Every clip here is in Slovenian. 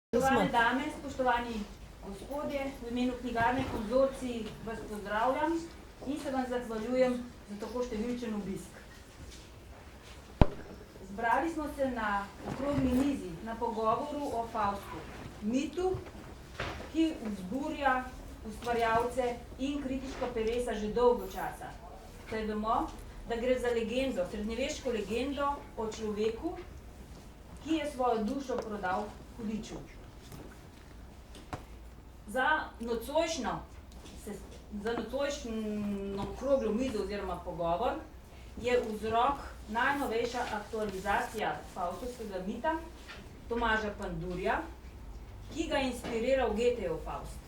Spoštovane dame, spoštovani gospodje, v imenu knjigarne Konzorcij vas pozdravljam in se vam zahvaljujem za tako številčen obisk. Zbrali smo se na okrogli mizi, na pogovoru o Faustu, mitu, ki vzburja ustvarjalce in kritiško peresa že dolgo časa. Saj vemo, da gre za legendo, srednjeveško legendo o človeku, ki je svojo dušo prodal hudiču. Za nocojšnjo okroglo mizo oziroma pogovor je vzrok najnovejša aktualizacija faustovskega mita Tomaža Pandurja, ki ga je inspiriral Goethejev Faust.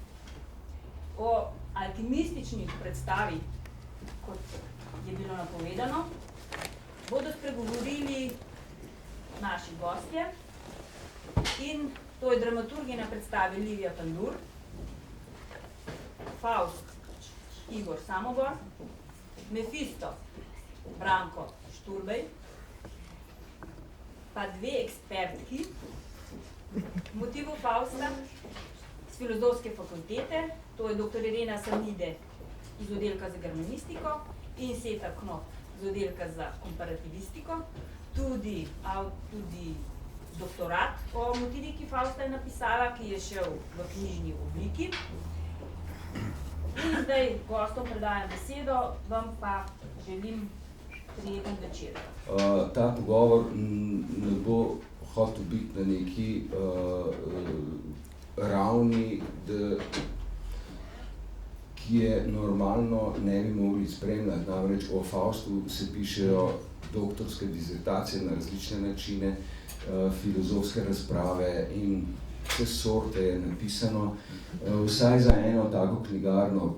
O alkimistični predstavi, kot je bilo napovedano, bodo spregovorili naši gostje in to je dramaturginja predstave Livija Pandur, Faust Igor Samobor, Mefisto Branko Šturbej, pa dve ekspertki motivov Fausta z Filozofske fakultete, to je dr. Irena Samide iz oddelka za germanistiko in Seta Knop iz oddelka za komparativistiko, tudi doktorat o motiviki Fausta je napisala, ki je šel v knjižni obliki. In zdaj gostom predajam besedo, vam pa želim prijeten večer. Ta pogovor ne bo hotel biti na neki ravni, ki je normalno ne bi mogli spremljati. Namreč o Faustu se pišejo doktorske dizertacije na različne načine, filozofske razprave in vse sorte je napisano. Vsaj za eno tako knjigarno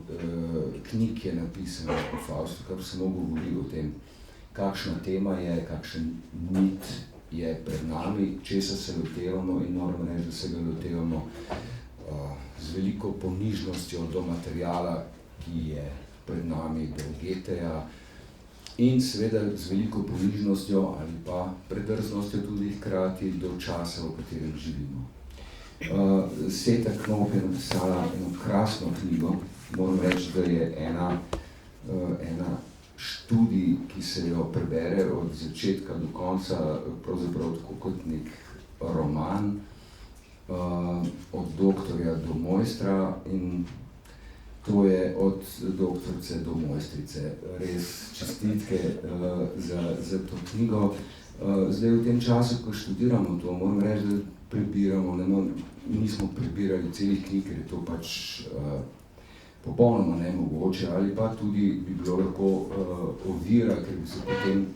knjig je napisano o Faustu, kar samo govori o tem, kakšna tema je, kakšen mit je pred nami, česa se lotevamo in moram reči, da se ga lotevamo z veliko ponižnostjo do materiala, ki je pred nami, do Goetheja, in seveda z veliko ponižnostjo ali pa predrznostjo tudi hkrati do časa, v katerem živimo. Seta Knop je napisala eno krasno knjigo, moram reči, da je ena študij, ki se jo prebere od začetka do konca, pravzaprav tako kot nek roman, od doktorja do mojstra, in to je od doktorice do mojstrice. Res čestitke za to knjigo. Zdaj v tem času, ko študiramo to, moram reči, da prebiramo, nismo prebirali celih knjig, ker je to pač popolnoma nemogoče, ali pa tudi bi bilo lahko ovira, ker bi se potem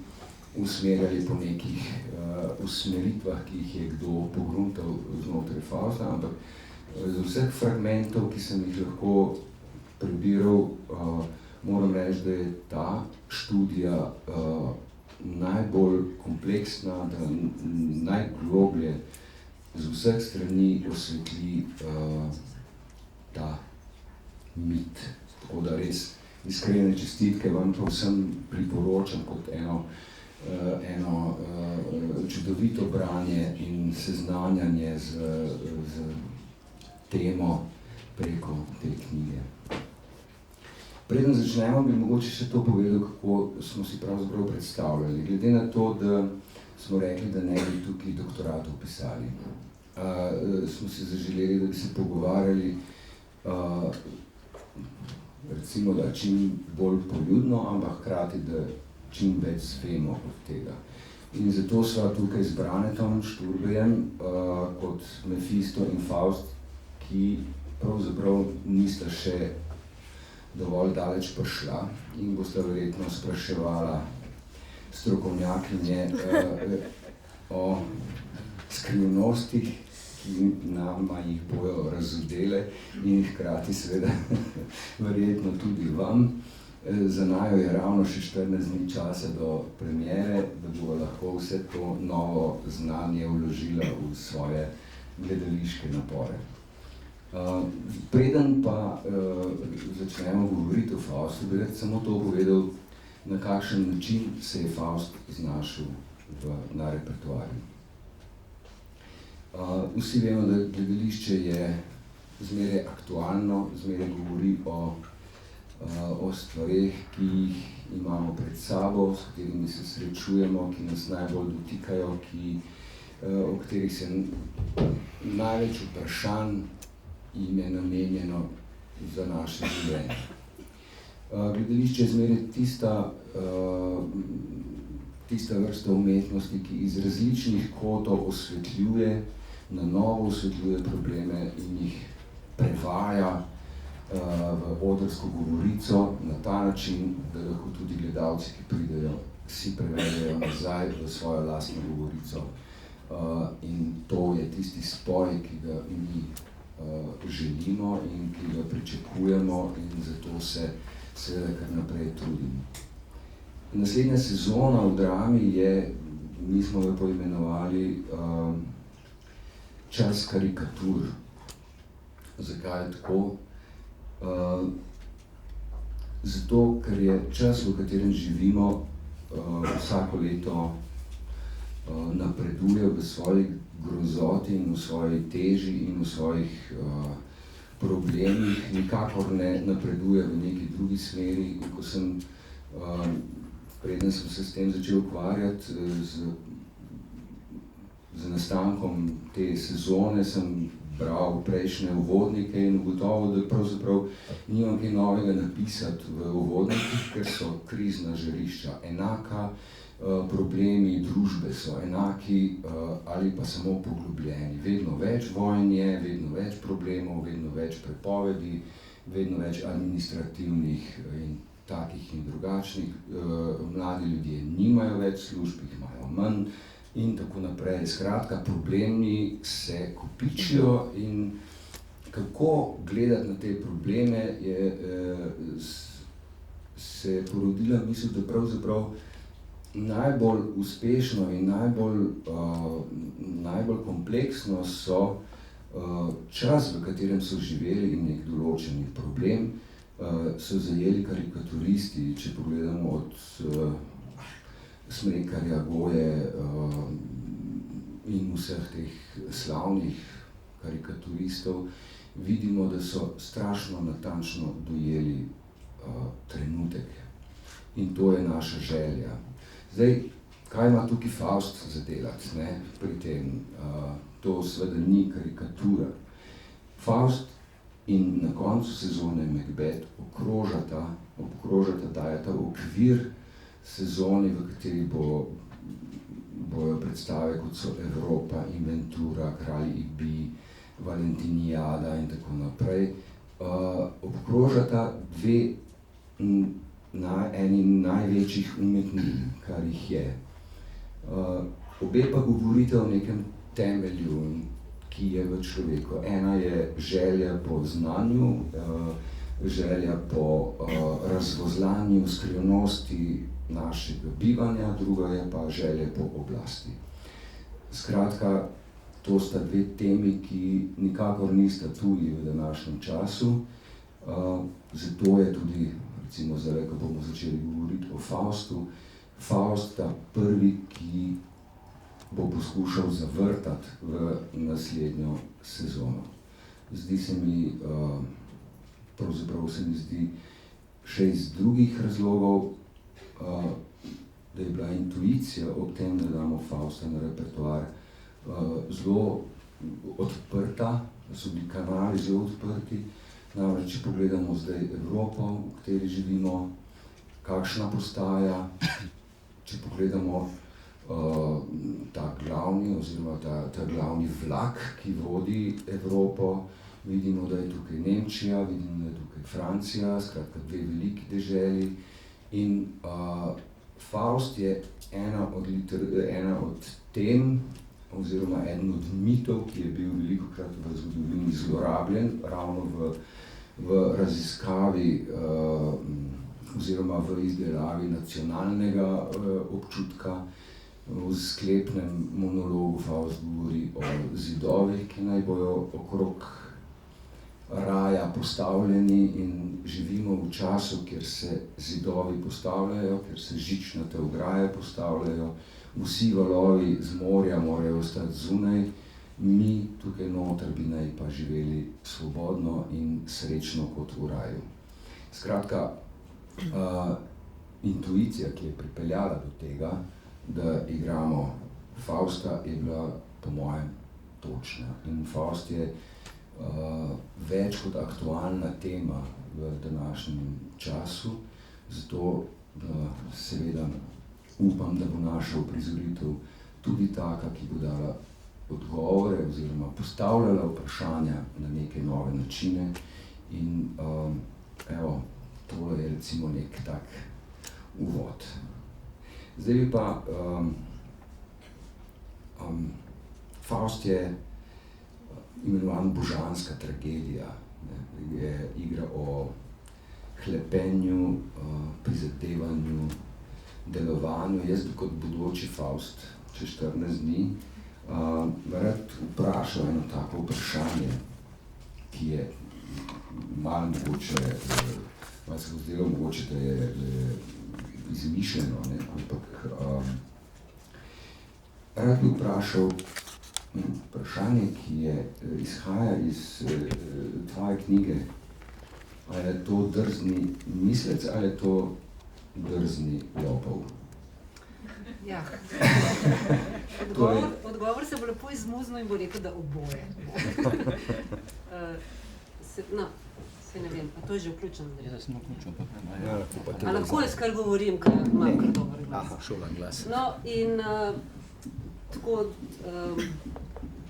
usmerjali po nekih usmeritvah, ki jih je kdo pogruntal znotraj Fausta, ampak z vseh fragmentov, ki sem jih lahko prebiral, moram reči, da je ta študija najbolj kompleksna, da najgloblje z vseh strani osvetli ta mit. Tako da res iskrene čestitke vam pa vsem priporočam kot eno čudovito branje in seznanjanje z temo preko te knjige. Preden začnemo, bi mogoče še to povedal, kako smo si pravzaprav predstavljali. Glede na to, da smo rekli, da ne bi tukaj doktoratov pisali. Smo si zaželeli, da bi se pogovarjali recimo, da čim bolj poljudno, ampak hkrati, da čim več zvemo od tega. In zato sva tukaj z Branetom Šturbejem kot Mefisto in Faust, ki pravzaprav nista še dovolj daleč prišla in bosta verjetno spraševala strokovnjakinje o skrivnostih, ki nama jih bojo razodele in hkrati seveda verjetno tudi vam. Za naju je ravno še 14 dni časa do premiere, da bo lahko vse to novo znanje vložila v svoje gledališke napore. Preden pa začnemo govoriti o Faustu, bi samo to povedal, na kakšen način se je Faust znašel na repertoarju. Vsi vemo, da gledališče je zmeraj aktualno, zmeraj govori o stvareh, ki jih imamo pred sabo, s katerimi se srečujemo, ki nas najbolj dotikajo, o katerih se največ vprašanj jim je namenjeno za naše življenje. Gledališče je zmeraj tista vrsta umetnosti, ki iz različnih kotov osvetljuje, na novo osvetljuje probleme in jih prevaja v odrsko govorico na ta način, da lahko tudi gledalci, ki pridejo, si prevedejo nazaj v svojo lastno govorico. In to je tisti spoj, ki ga mi želimo in ki ga pričakujemo in zato se seveda kar naprej trudimo. Naslednja sezona v drami je, mi smo jo poimenovali Čas karikatur. Zakaj je tako? Zato, ker je čas, v katerem živimo, vsako leto napreduje v svoji grozoti in v svoji teži in v svojih problemih, nikakor ne napreduje v neki drugi smeri. In ko sem, preden sem se s tem začel ukvarjati, z nastankom te sezone, sem bral prejšnje uvodnike in ugotovil, da pravzaprav nimam kaj novega napisati v uvodnikih, ker so krizna žarišča enaka, problemi družbe so enaki ali pa samo poglobljeni. Vedno več vojn je, vedno več problemov, vedno več prepovedi, vedno več administrativnih in takih in drugačnih. Mladi ljudje nimajo več služb, jih imajo manj in tako naprej. Skratka, problemi se kopičijo in kako gledati na te probleme se je porodila misel, da pravzaprav najbolj uspešno in najbolj kompleksno so čas, v katerem so živeli in nek določeni problem, so zajeli karikaturisti. Če pogledamo od Smrekarja, Goje in vseh teh slavnih karikaturistov, vidimo, da so strašno natančno dojeli trenutek. In to je naša želja. Zdaj, kaj ima tukaj Faust za delati, ne, pri tem? To seveda ni karikatura. Faust in na koncu sezone Macbeth obkrožata, dajeta okvir sezoni, v kateri bojo predstave, kot so Evropa, Inventura, Kralj Ibi, Valentinijada in tako naprej. Obkrožata eni največjih umetnin, kar jih je. Obe pa govorite o nekem temelju, ki je v človeku. Ena je želja po znanju, želja po razvozlanju skrivnosti našega bivanja, druga je pa želja po oblasti. Skratka, to sta dve temi, ki nikakor nista tuji v današnjem času. Zato je tudi, recimo zdaj, ko bomo začeli govoriti o Faustu, Faust ta prvi, ki bo poskušal zavrtati v naslednjo sezono. Zdi se mi, pravzaprav se mi zdi še iz drugih razlogov, da je bila intuicija ob tem, da damo Fausta na repertoar, zelo odprta, da so bili kanali zelo odprti. Namreč, če pogledamo zdaj Evropo, v kateri živimo, kakšna postaja, če pogledamo ta glavni oziroma ta glavni vlak, ki vodi Evropo, vidimo, da je tukaj Nemčija, vidimo, da je tukaj Francija, skratka dve veliki deželi. In Faust je ena od tem, oziroma eden od mitov, ki je bil velikokrat v zgodovini zlorabljen, ravno v raziskavi oziroma v izdelavi nacionalnega občutka. V sklepnem monologu Faust govori o zidovih, ki naj bojo okrog raja postavljeni, in živimo v času, kjer se zidovi postavljajo, kjer se žičnate ograje postavljajo, vsi valovi z morja morajo ostati zunaj mi tukaj noter bi naj pa živeli svobodno in srečno kot v raju. Skratka, intuicija, ki je pripeljala do tega, da igramo Fausta, je bila po mojem točna. In Faust je več kot aktualna tema v današnjem času, zato seveda upam, da bo naša uprizoritev tudi taka, ki bo dala odgovore oziroma postavljala vprašanja na neke nove načine. In evo, tole je recimo nek tak uvod. Zdaj bi pa Faust je imenovan božanska tragedija, ne, je igra o hlepenju, prizadevanju, delovanju. Jaz bi kot bodoči Faust čez 14 dni rad vprašal eno tako vprašanje, ki je malo mogoče, malo se bo zdelo mogoče, da je izmišljeno, ne, ampak rad bi vprašal vprašanje, ki izhaja iz tvoje knjige. Ali je to drzni mislec ali je to drzni lopov? Ja. Odgovor se bo lepo izmuznil in bo rekel, da oboje. No, se ne vem, a to je že vključeno? Ja, sem vključen, pa a lahko jaz kar govorim, ker imam kar dober glas. Aha, šolan glas. No, in tako,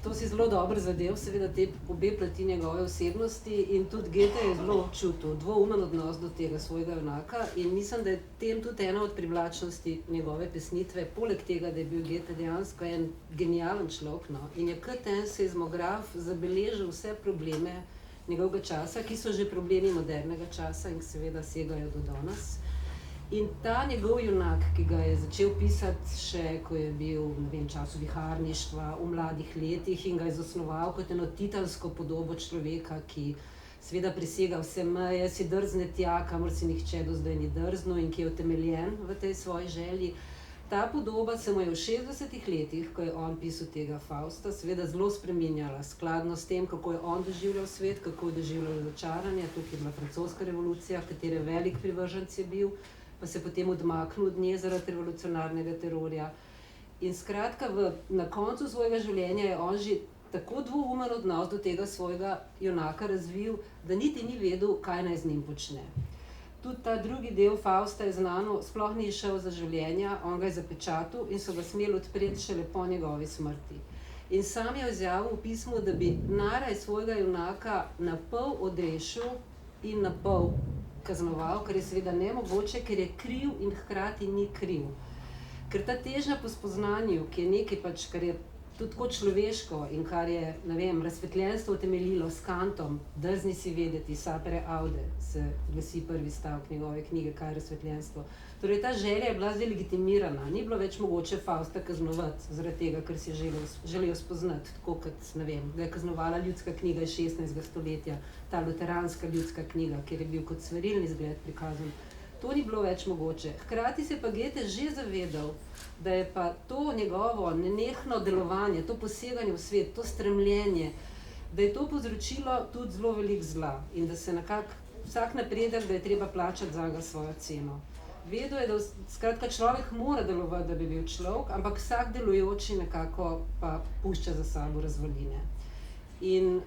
to si zelo dobro zadev, seveda te obe plati njegove osebnosti in tudi Goethe je zelo občutil dvoumen odnos do tega svojega junaka in mislim, da je tem tudi ena od privlačnosti njegove pesnitve, poleg tega, da je bil Goethe dejansko en genijalen človek, no, in je kot en seizmograf zabeležil vse probleme njegovega časa, ki so že problemi modernega časa in seveda segajo do danes. In ta njegov junak, ki ga je začel pisati še, ko je bil v času viharništva, v mladih letih in ga je zasnoval kot eno titansko podobo človeka, ki seveda presega vse meje, si drzne tja, kamor si nihče do zdaj ni drznil in ki je utemeljen v tej svoji želji. Ta podoba se mu je v 60-ih letih, ko je on pisal tega Fausta, seveda zelo spreminjala, skladno s tem, kako je on doživljal svet, kako je doživljal razočaranje. Tukaj je bila francoska revolucija, katere velik privrženec je bil, pa se potem odmaknil od nje zaradi revolucionarnega terorja. In skratka, na koncu svojega življenja je on že tako dvoumen odnos do tega svojega junaka razvil, da niti ni vedel, kaj naj z njim počne. Tudi ta drugi del Fausta je znano, sploh ni šel za življenja, on ga je zapečatil in so ga smeli odpreti šele po njegovi smrti. In sam je izjavil v pismu, da bi naraj svojega junaka na pol odrešil in na pol kaznoval, kar je seveda nemogoče, ker je kriv in hkrati ni kriv. Ker ta težnja po spoznanju, ki je nekaj pač, kar je tudi tako človeško in kar je, ne vem, razsvetljenstvo utemeljilo s Kantom, drzni si vedeti, sapere aude, se glasi prvi stavek njegove knjige, kaj je razsvetljenstvo. Torej ta želja je bila zdaj legitimirana, ni bilo več mogoče Fausta kaznovati, zaradi tega, ker si želijo spoznati, tako kot, ne vem, da je kaznovala ljudska knjiga iz 16. stoletja, ta luteranska ljudska knjiga, kjer je bil kot svarilni zgled prikazan. To ni bilo več mogoče. Hkrati se pa Goethe že zavedal, da je pa to njegovo nenehno delovanje, to poseganje v svet, to stremljenje, da je to povzročilo tudi zelo veliko zla in da se nekako vsak napredek, da je treba plačati za svojo ceno. Vedel je, da skratka človek mora delovati, da bi bil človek, ampak vsak delujoči nekako pa pušča za sabo razvaline. In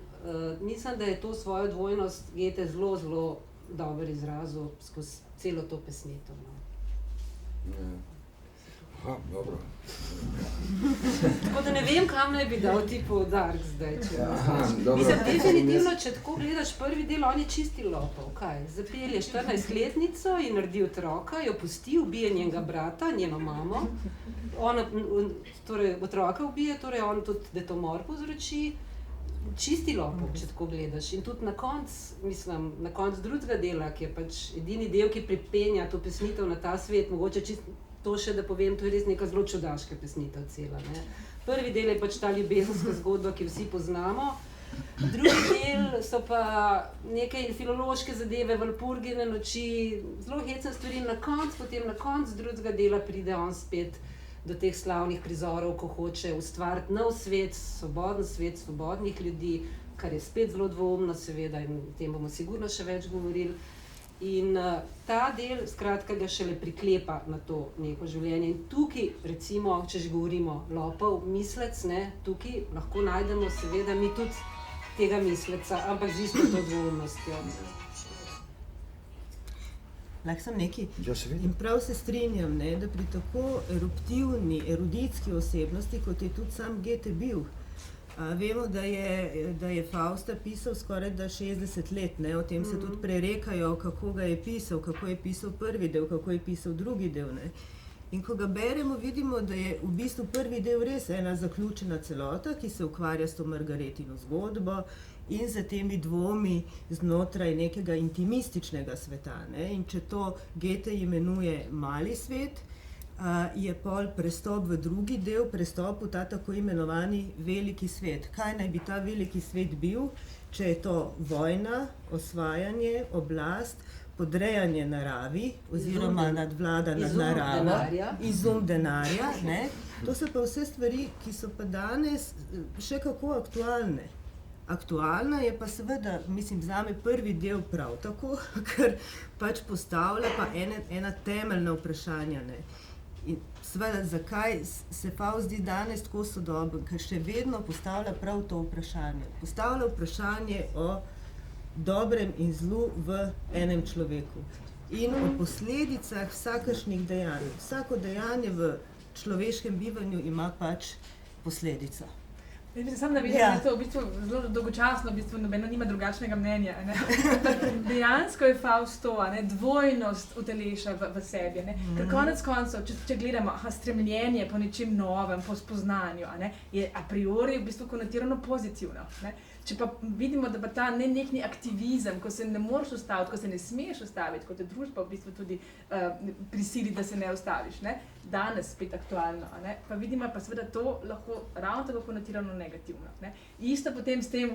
mislim, da je to svojo dvojnost Goethe zelo, zelo dober izrazil skozi celo to pesnitev. Aha, dobro. Tako da ne vem, kam naj bi dal ti poudarek zdaj. Dobro. Mislim, definitivno, če tako gledaš prvi del, on je čisti lopov, kaj? Zapelje 14-letnico in naredi otroka, jo pusti, ubije njenega brata, njeno mamo, ona, torej otroka ubije, torej on tudi detomor povzroči, čisti lopov, če tako gledaš. In tudi na koncu drugega dela, ki je pač edini del, ki pripenja to pesnitev na ta svet, mogoče čisto to še, da povem, to je res neka zelo čudaška pesnitev cela, ne. Prvi del je pač ta ljubezenska zgodba, ki vsi poznamo, drugi del so pa neke filološke zadeve, Valpurgine noči, zelo hecne stvari, potem na koncu drugega dela pride on spet do teh slavnih prizorov, ko hoče ustvariti nov svet, svoboden svet, svobodnih ljudi, kar je spet zelo dvoumno, seveda, in o tem bomo sigurno še več govorili. In ta del, skratka, ga šele priklepa na to neko življenje. In tukaj, recimo, če že govorimo lopov, mislec, ne, tukaj lahko najdemo seveda mi tudi tega misleca, ampak z isto to dvoumnostjo. Lahko sem nekaj? Ja, seveda. In prav se strinjam, ne, da pri tako eruptivni, eruditski osebnosti, kot je tudi sam Goethe bil, vemo, da je Fausta pisal skoraj da 60 let, ne, o tem se tudi prerekajo, kako ga je pisal prvi del, kako je pisal drugi del. Ne. In ko ga beremo, vidimo, da je v bistvu prvi del res ena zaključena celota, ki se ukvarja s to Margaretino zgodbo in za temi dvomi znotraj nekega intimističnega sveta. Ne. In če to Goethe imenuje mali svet, je pol prestop v drugi del, prestop v ta tako imenovani veliki svet. Kaj naj bi ta veliki svet bil, če je to vojna, osvajanje, oblast, podrejanje naravi oziroma nadvlada nad naravo, izum denarja. Ne? To so pa vse stvari, ki so pa danes še kako aktualne. Aktualna je pa seveda, mislim, zame prvi del prav tako, ker pač postavlja pa ena temeljna vprašanja. Ne? In seveda, zakaj se Faust zdi danes tako sodoben, ker še vedno postavlja prav to vprašanje. Postavlja vprašanje o dobrem in zlu v enem človeku in o posledicah vsakršnih dejanj. Vsako dejanje v človeškem bivanju ima pač posledico. Sam navedem, da je to v bistvu zelo dolgočasno, v bistvu nobeno nima drugačnega mnenja. Dejansko je Faust to, dvojnost uteleša v sebi. Ker konec koncev, če gledamo, stremljenje po nečem novem, po spoznanju, je a priori v bistvu konotirano pozitivno. Če pa vidimo, da pa ta nekni aktivizem, ko se ne moreš ustaviti, ko se ne smeš ustaviti, kot je družba v bistvu tudi prisili, da se ne ustaviš, danes spet aktualno, pa vidimo pa seveda to lahko ravno tako konotirano negativno. Isto potem s tem,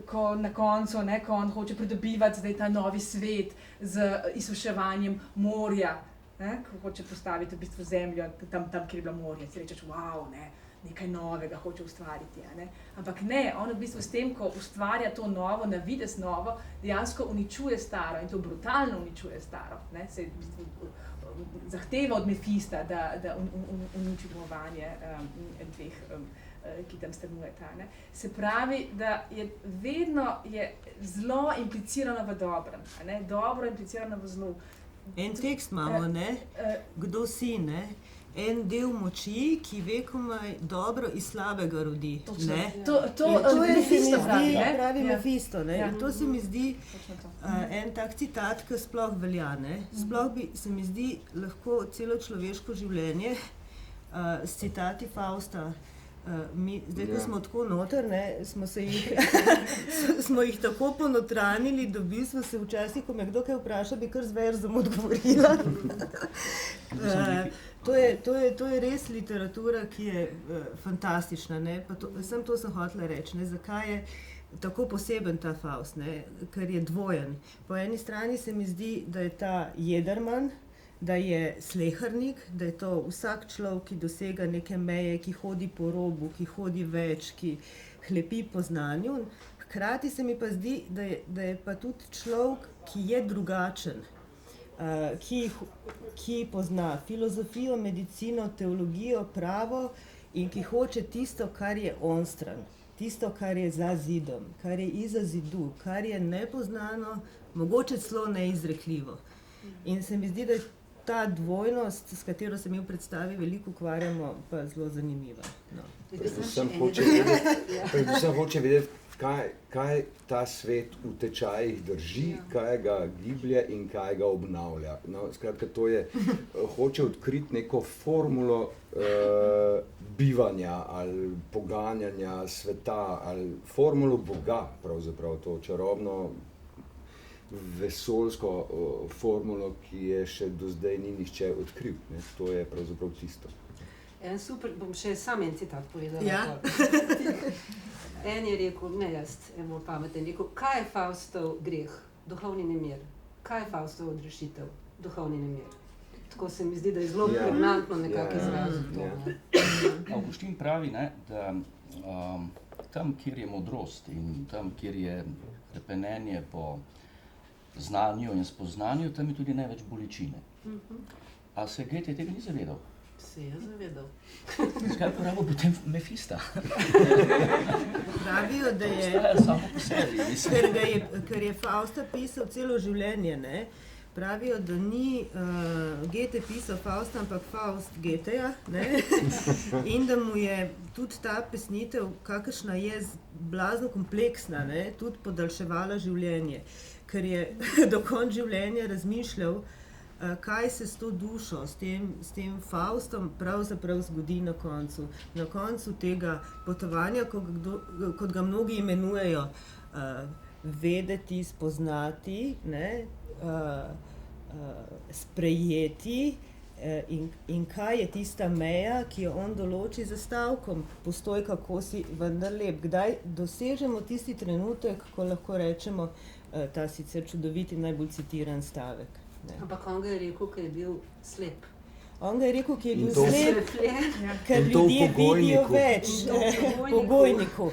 ko na koncu, ko on hoče pridobivati zdaj ta novi svet z izsuševanjem morja, ko hoče postaviti v bistvu zemljo tam, kjer je bilo morje, si rečeš, wow, nekaj novega hoče ustvariti. Ampak ne, on v bistvu s tem, ko ustvarja to novo, na videz novo, dejansko uničuje staro in to brutalno uničuje staro. Se v bistvu zahteva od Mefista, da uniči domovanje dveh, ki tam stanujeta. Se pravi, da je vedno zlo implicirano v dobrem, dobro implicirano v zlu. En tekst imamo, kdo si, en del moči, ki vekomaj dobro iz slabega rodi. To je Mefisto pravi Mefisto. In to se mi zdi en tak citat, ki sploh velja. Sploh bi se mi zdi lahko celo človeško življenje s citati Fausta. Zdaj, ko smo tako noter, smo jih tako ponotranili, da v bistvu se včasih, ko me kdo kaj vpraša, bi kar z verzom odgovorila. To je res literatura, ki je fantastična. Sem hotela reči, zakaj je tako poseben ta Faust, ker je dvojen. Po eni strani se mi zdi, da je ta jedrman, da je slehernik, da je to vsak človek, ki dosega neke meje, ki hodi po robu, ki hodi več, ki hlepi po znanju. Hkrati se mi pa zdi, da je pa tudi človek, ki je drugačen, ki pozna filozofijo, medicino, teologijo, pravo in ki hoče tisto, kar je onstran, tisto, kar je za zidom, kar je izza zidu, kar je nepoznano, mogoče celo neizrekljivo. In se mi zdi, da je ta dvojnost, s katero se mi v predstavi veliko ukvarjamo, pa zelo zanimiva. Predvsem hoče vedeti, kaj ta svet v tečajih drži, kaj ga giblje in kaj ga obnavlja. Skratka, to je, hoče odkriti neko formulo bivanja ali poganjanja sveta ali formulo Boga, pravzaprav to čarobno vesoljsko formulo, ki je še do zdaj ni nihče odkril. To je pravzaprav tisto. Super, bom še sam en citat povedala. Ja. En je rekel, ne jaz, en bolj pameten, rekel, kaj je Faustov greh? Duhovni nemir. Kaj je Faustov odrešitev? Duhovni nemir. Tako se mi zdi, da je zelo pregnantno nekako izrazil to. Ne. Avguštin pravi, ne, da tam, kjer je modrost in tam, kjer je repenenje po znanju in spoznanju, tam je tudi največ bolečine. A se Goethe tega ni zavedal? Se je zavedal. Zakaj porabil potem Mefista? Pravijo, da je, Obstaja samo po sebi, mislim. ker je Fausta pisal celo življenje, ne? Pravijo, da ni Goethe pisal Fausta, ampak Faust Goetheja, ne? In da mu je tudi ta pesnitev, kakršna je blazno kompleksna, ne? Tudi podaljševala življenje, ker je do konca življenja razmišljal, kaj se s to dušo, s tem Faustom pravzaprav zgodi na koncu. Na koncu tega potovanja, kot ga mnogi imenujejo, vedeti, spoznati, ne? Sprejeti in kaj je tista meja, ki jo on določi za stavkom. Postoj, kako si vendar lep. Kdaj dosežemo tisti trenutek, ko lahko rečemo ta sicer čudovit in najbolj citiran stavek. Ne. Ampak on ga je rekel, ker je bil slep. On ga je rekel, ki je bil to- slep, ker In to v ljudje vidijo pogojniku. več. In to v Pogojniku.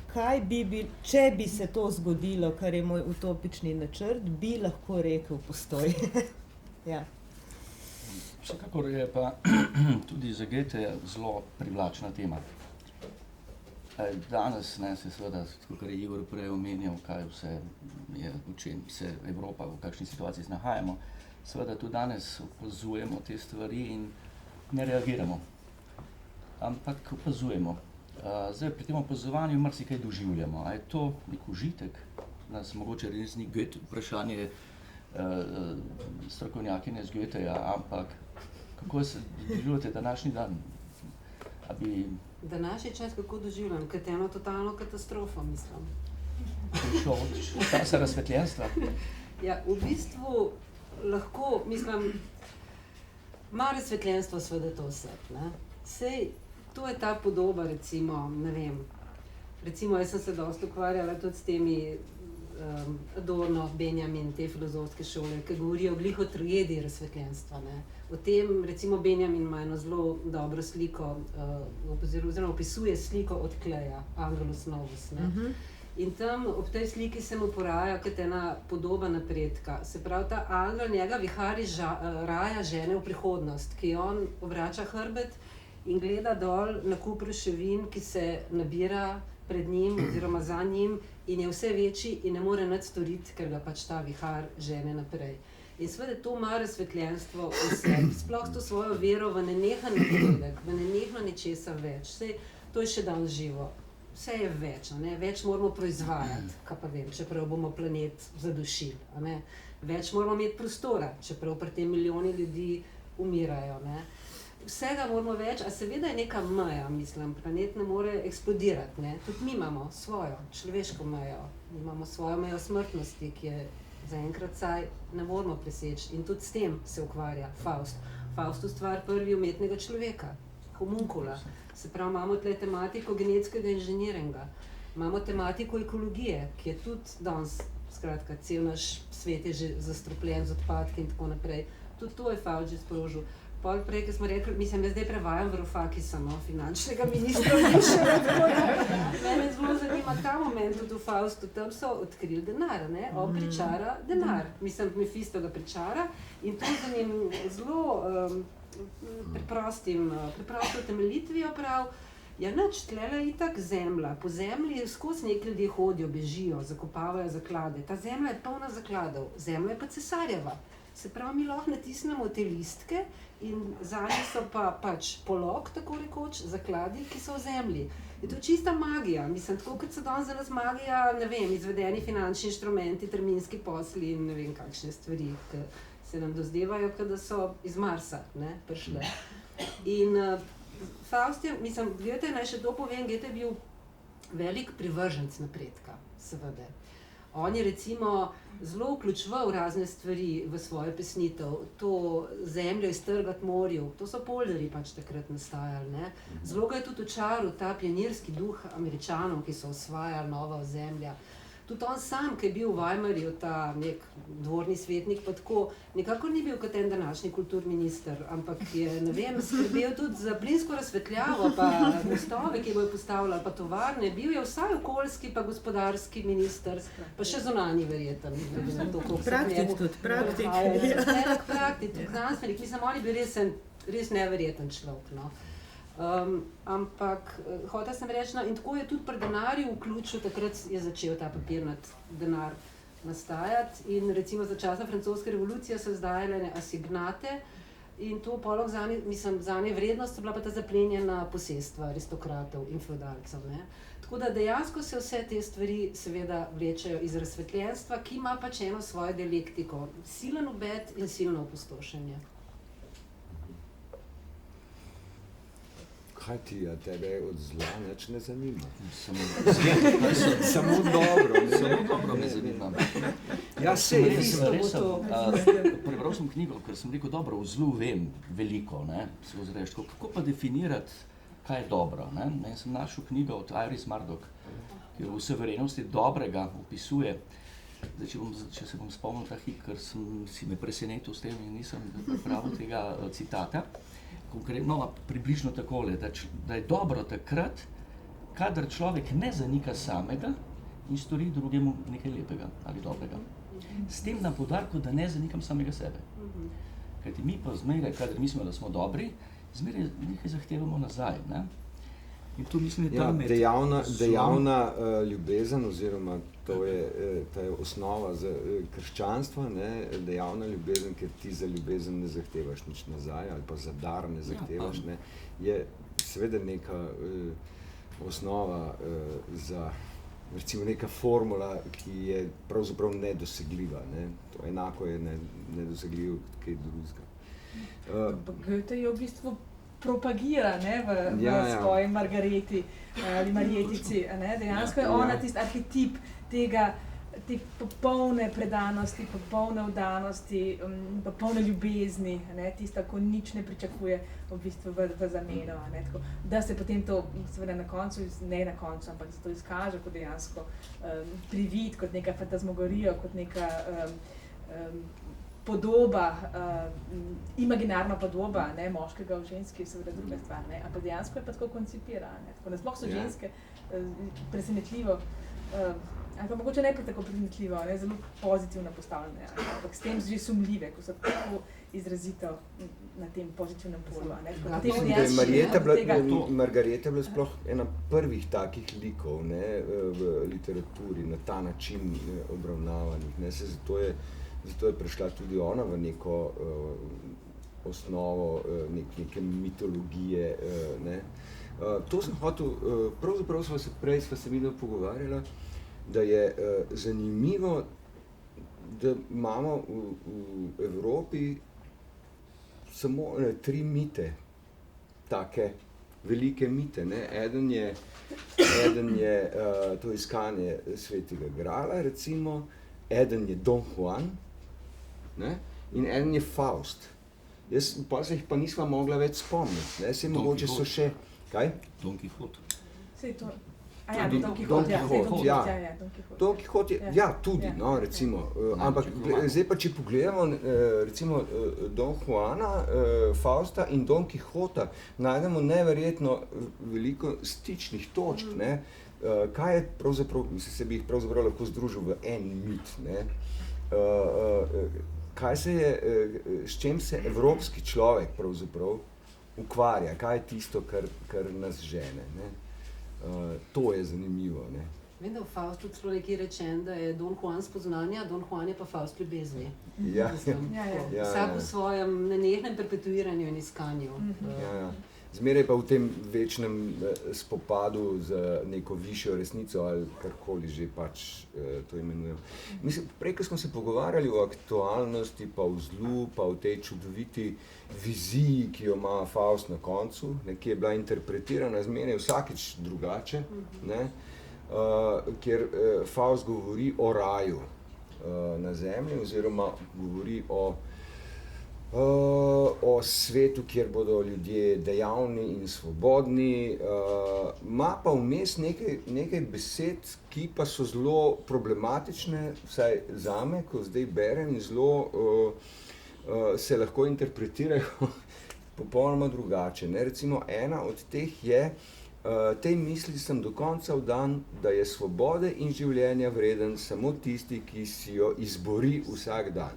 Kaj bi bil, če bi se to zgodilo, kar je moj utopični načrt, bi lahko rekel postoj. Ja. Vsekakor je pa tudi za Goethe zelo privlačna tema. Danes ne, se seveda, kot je Igor prej omenjal, kaj vse je, v čem se Evropa, v kakšni situaciji se nahajamo, seveda tudi danes opazujemo te stvari in ne reagiramo, ampak opazujemo. Zdaj pri tem opazovanju marsikaj doživljamo. A je to nek užitek? Nas mogoče res ni Goethe, vprašanje strokovnjakinje z Goetheja, ampak kako se doživljate današnji dan? A bi Današnji čas kako doživljam, kot eno totalno katastrofo, mislim. prišel od časa razsvetljenstva? Ja, v bistvu lahko, mislim, malo razsvetljenstvo seveda to vse, ne. Sej, to je ta podoba, recimo, ne vem, recimo jaz sem se dosti ukvarjala tudi s temi Adorno, Benjamin, te filozofske šole, ki govorijo glih o tragediji razsvetljenstva, ne. O tem, recimo, Benjamin ima eno zelo dobro sliko, oziroma opisuje sliko od Kleja, Angelus Novus, ne. In tam ob tej sliki se mu poraja kot ena podoba napredka. Se pravi, ta angel njega vihari raja žene v prihodnost, ki on obrača hrbet in gleda dol na kup ruševin, ki se nabira pred njim oziroma za njim in je vse večji in ne more nič storiti, ker ga pač ta vihar žene naprej. In seveda to ima razsvetljenstvo v sebi, sploh s to svojo vero v nenehan napredek, v nenehno nečesa več. Sej, to je še danes živo. Vse je več, a ne? Več moramo proizvajati, kaj pa vem, čeprav bomo planet zadušili, a ne? Več moramo imeti prostora, čeprav pri tem milijoni ljudi umirajo, ne? Vsega moramo več, a seveda je neka meja, mislim, planet ne more eksplodirati, ne? Tudi mi imamo svojo človeško mejo, mi imamo svojo mejo smrtnosti, ki je zaenkrat saj ne moramo preseči in tudi s tem se ukvarja Faust. Faust ustvari prvi umetnega človeka, homunkula. Se pravi, imamo tle tematiko genetskega inženiringa, imamo tematiko ekologije, ki je tudi danes, skratka, cel naš svet je že zastrupljen z odpadki in tako naprej. Tudi to je Faust že sprožil. Pol prej, ko smo rekli, mislim, jaz zdaj prevajam Varoufakisa, no, finančnega ministra bivšega, tako da mene zelo zanima ta moment tudi v Faustu, tam so odkrili denar, ne, on pričara denar, mislim, Mefisto ga pričara in to z enim zelo preprosto temeljitvijo prav, ja nič, tlele itak zemlja, po zemlji skozi neki ljudje hodijo, bežijo, zakopavajo zaklade, ta zemlja je polna zakladov, zemlja je pa cesarjeva, se pravi, mi lahko natisnemo te listke in zanje so pa pač polog, tako rekoč, zakladi, ki so v zemlji. Je to čista magija, mislim, tako kot so danes za nas magija, ne vem, izvedeni finančni inštrumenti, terminski posli in ne vem kakšne stvari, ki se nam dozdevajo, da so iz Marsa, ne, prišle. In Faust je, mislim, Goethe, naj še to povem, Goethe je bil velik privrženec napredka, seveda. On je recimo zelo vključeval razne stvari v svojo pesnitev, to zemljo iztrgati morju, to so polderji pač takrat nastajali, ne. Zelo ga je tudi očaral ta pionirski duh Američanov, ki so osvajali nova ozemlja. Tudi on sam, ki je bil v Weimarju, ta nek dvorni svetnik, pa tako, nekako ni bil kot en današnji kulturni minister, ampak je, ne vem, skrbel tudi za plinsko razsvetljavo, pa mostove, ki bojo postavljali, pa tovarne, bil je vsaj okoljski pa gospodarski minister, pa še zunanji verjeten. Praktik tudi, praktik. Praktik, znanstvenik, mislim, on je bil res neverjeten človek, no. Ampak hotel sem reči, no, in tako je tudi pri denarju vključil, takrat je začel ta papirnat denar nastajati in recimo za časa francoske revolucije so izdajale asignate in to polog zanje vrednost je bila pa ta zaplenjena posestva aristokratov in feudalcev, ne. Tako da dejansko se vse te stvari seveda vlečejo iz razsvetljenstva, ki ima pač eno svojo dialektiko, silen obet in silno opustošenje. Kaj ti, a tebe od zla nič ne zanima? Samo dobro. Samo dobro me zanima. Ja, sej. Prebral sem knjigo, ker sem rekel, dobro, o zlu vem veliko, ne, kako pa definirati, kaj je dobro, ne. In sem našel knjigo od Iris Murdoch, ki v suverenosti dobrega opisuje. Zdaj, če se bom spomnil ta hit, ker si me presenetil s tem in nisem pripravil tega citata. Konkretno, približno takole, da je dobro takrat, kadar človek ne zanika samega in stori drugemu nekaj lepega ali dobrega. S tem na poudarku, da ne zanikam samega sebe. Kajti mi pa zmeraj, kadar mislimo, da smo dobri, zmeraj nekaj zahtevamo nazaj, ne? In tu mislim, da je ta dejavna ljubezen, oziroma to je osnova za krščanstva, ne, dejavna ljubezen, ker ti za ljubezen ne zahtevaš nič nazaj, ali pa za dar ne zahtevaš, ne, je seveda neka osnova za, recimo neka formula, ki je pravzaprav nedosegljiva, ne, to enako je nedosegljivo kaj drugega. Goethe je v bistvu propagira, ne, v svoji Margareti ali Marjetici, ne, dejansko je ona tisti arhetip te popolne predanosti, popolne vdanosti, popolne ljubezni, ne, tista, ko nič ne pričakuje v bistvu v zameno, ne, tako, da se potem to seveda na koncu, ne na koncu, ampak se to izkaže kot dejansko privid, kot neka fantazmagorija, kot neka podoba, imaginarna podoba, ne, moškega v ženski, je seveda druga stvar, ne, ampak dejansko je pa tako koncipirana, ne, tako da sploh so ženske presenetljivo, ali pa mogoče ne tako presenetljivo, ne, zelo pozitivno postavljene, ampak s tem že sumljive, ko so tako izrazito na tem pozitivnem polu, ne, tako da Margareta je bila sploh ena prvih takih likov, ne, v literaturi, na ta način obravnavanih, ne, zato je prišla tudi ona v neko osnovo neke mitologije, ne. To sem hotel, pravzaprav sva se midva pogovarjala, da je zanimivo, da imamo v Evropi samo 3 mite, take velike mite, ne. Eden je to iskanje Svetega grala, recimo, eden je Don Juan, ne, in eden je Faust. Jaz pa se jih pa nisva mogla več spomniti, ne, saj mogoče so še, kaj? Don Quixote. Sej to, Don Quixote, ja, tudi, no, recimo, ampak zdaj pa, če pogledamo, recimo, Don Juana, Fausta in Don Quixota, najdemo neverjetno veliko stičnih točk, ne, kaj je pravzaprav, se bi jih pravzaprav lahko združil v en mit, ne, s čem se evropski človek pravzaprav ukvarja, kaj je tisto, kar nas žene, ne. To je zanimivo, ne. Vem, da v Faustu celo nekje rečen, da je Don Juan spoznanja, Don Juan je pa Faust ljubezni. Ja. Vsak v svojem nenehnem perpetuiranju in iskanju. Zmeraj pa v tem večnem spopadu z neko višjo resnico ali karkoli že pač to imenujemo. Mislim, prej, ko smo se pogovarjali o aktualnosti, pa o zlu, pa o tej čudoviti viziji, ki jo ima Faust na koncu, ne, ki je bila interpretirana zmeraj vsakič drugače, ne, kjer Faust govori o raju na zemlji, oziroma govori o O svetu, kjer bodo ljudje dejavni in svobodni, ima pa vmes nekaj besed, ki pa so zelo problematične, vsaj zame, ko zdaj berem, in zelo se lahko interpretirajo popolnoma drugače. Ne? Recimo ena od teh je, tej misli sem do konca vdan, da je svobode in življenja vreden samo tisti, ki si jo izbori vsak dan.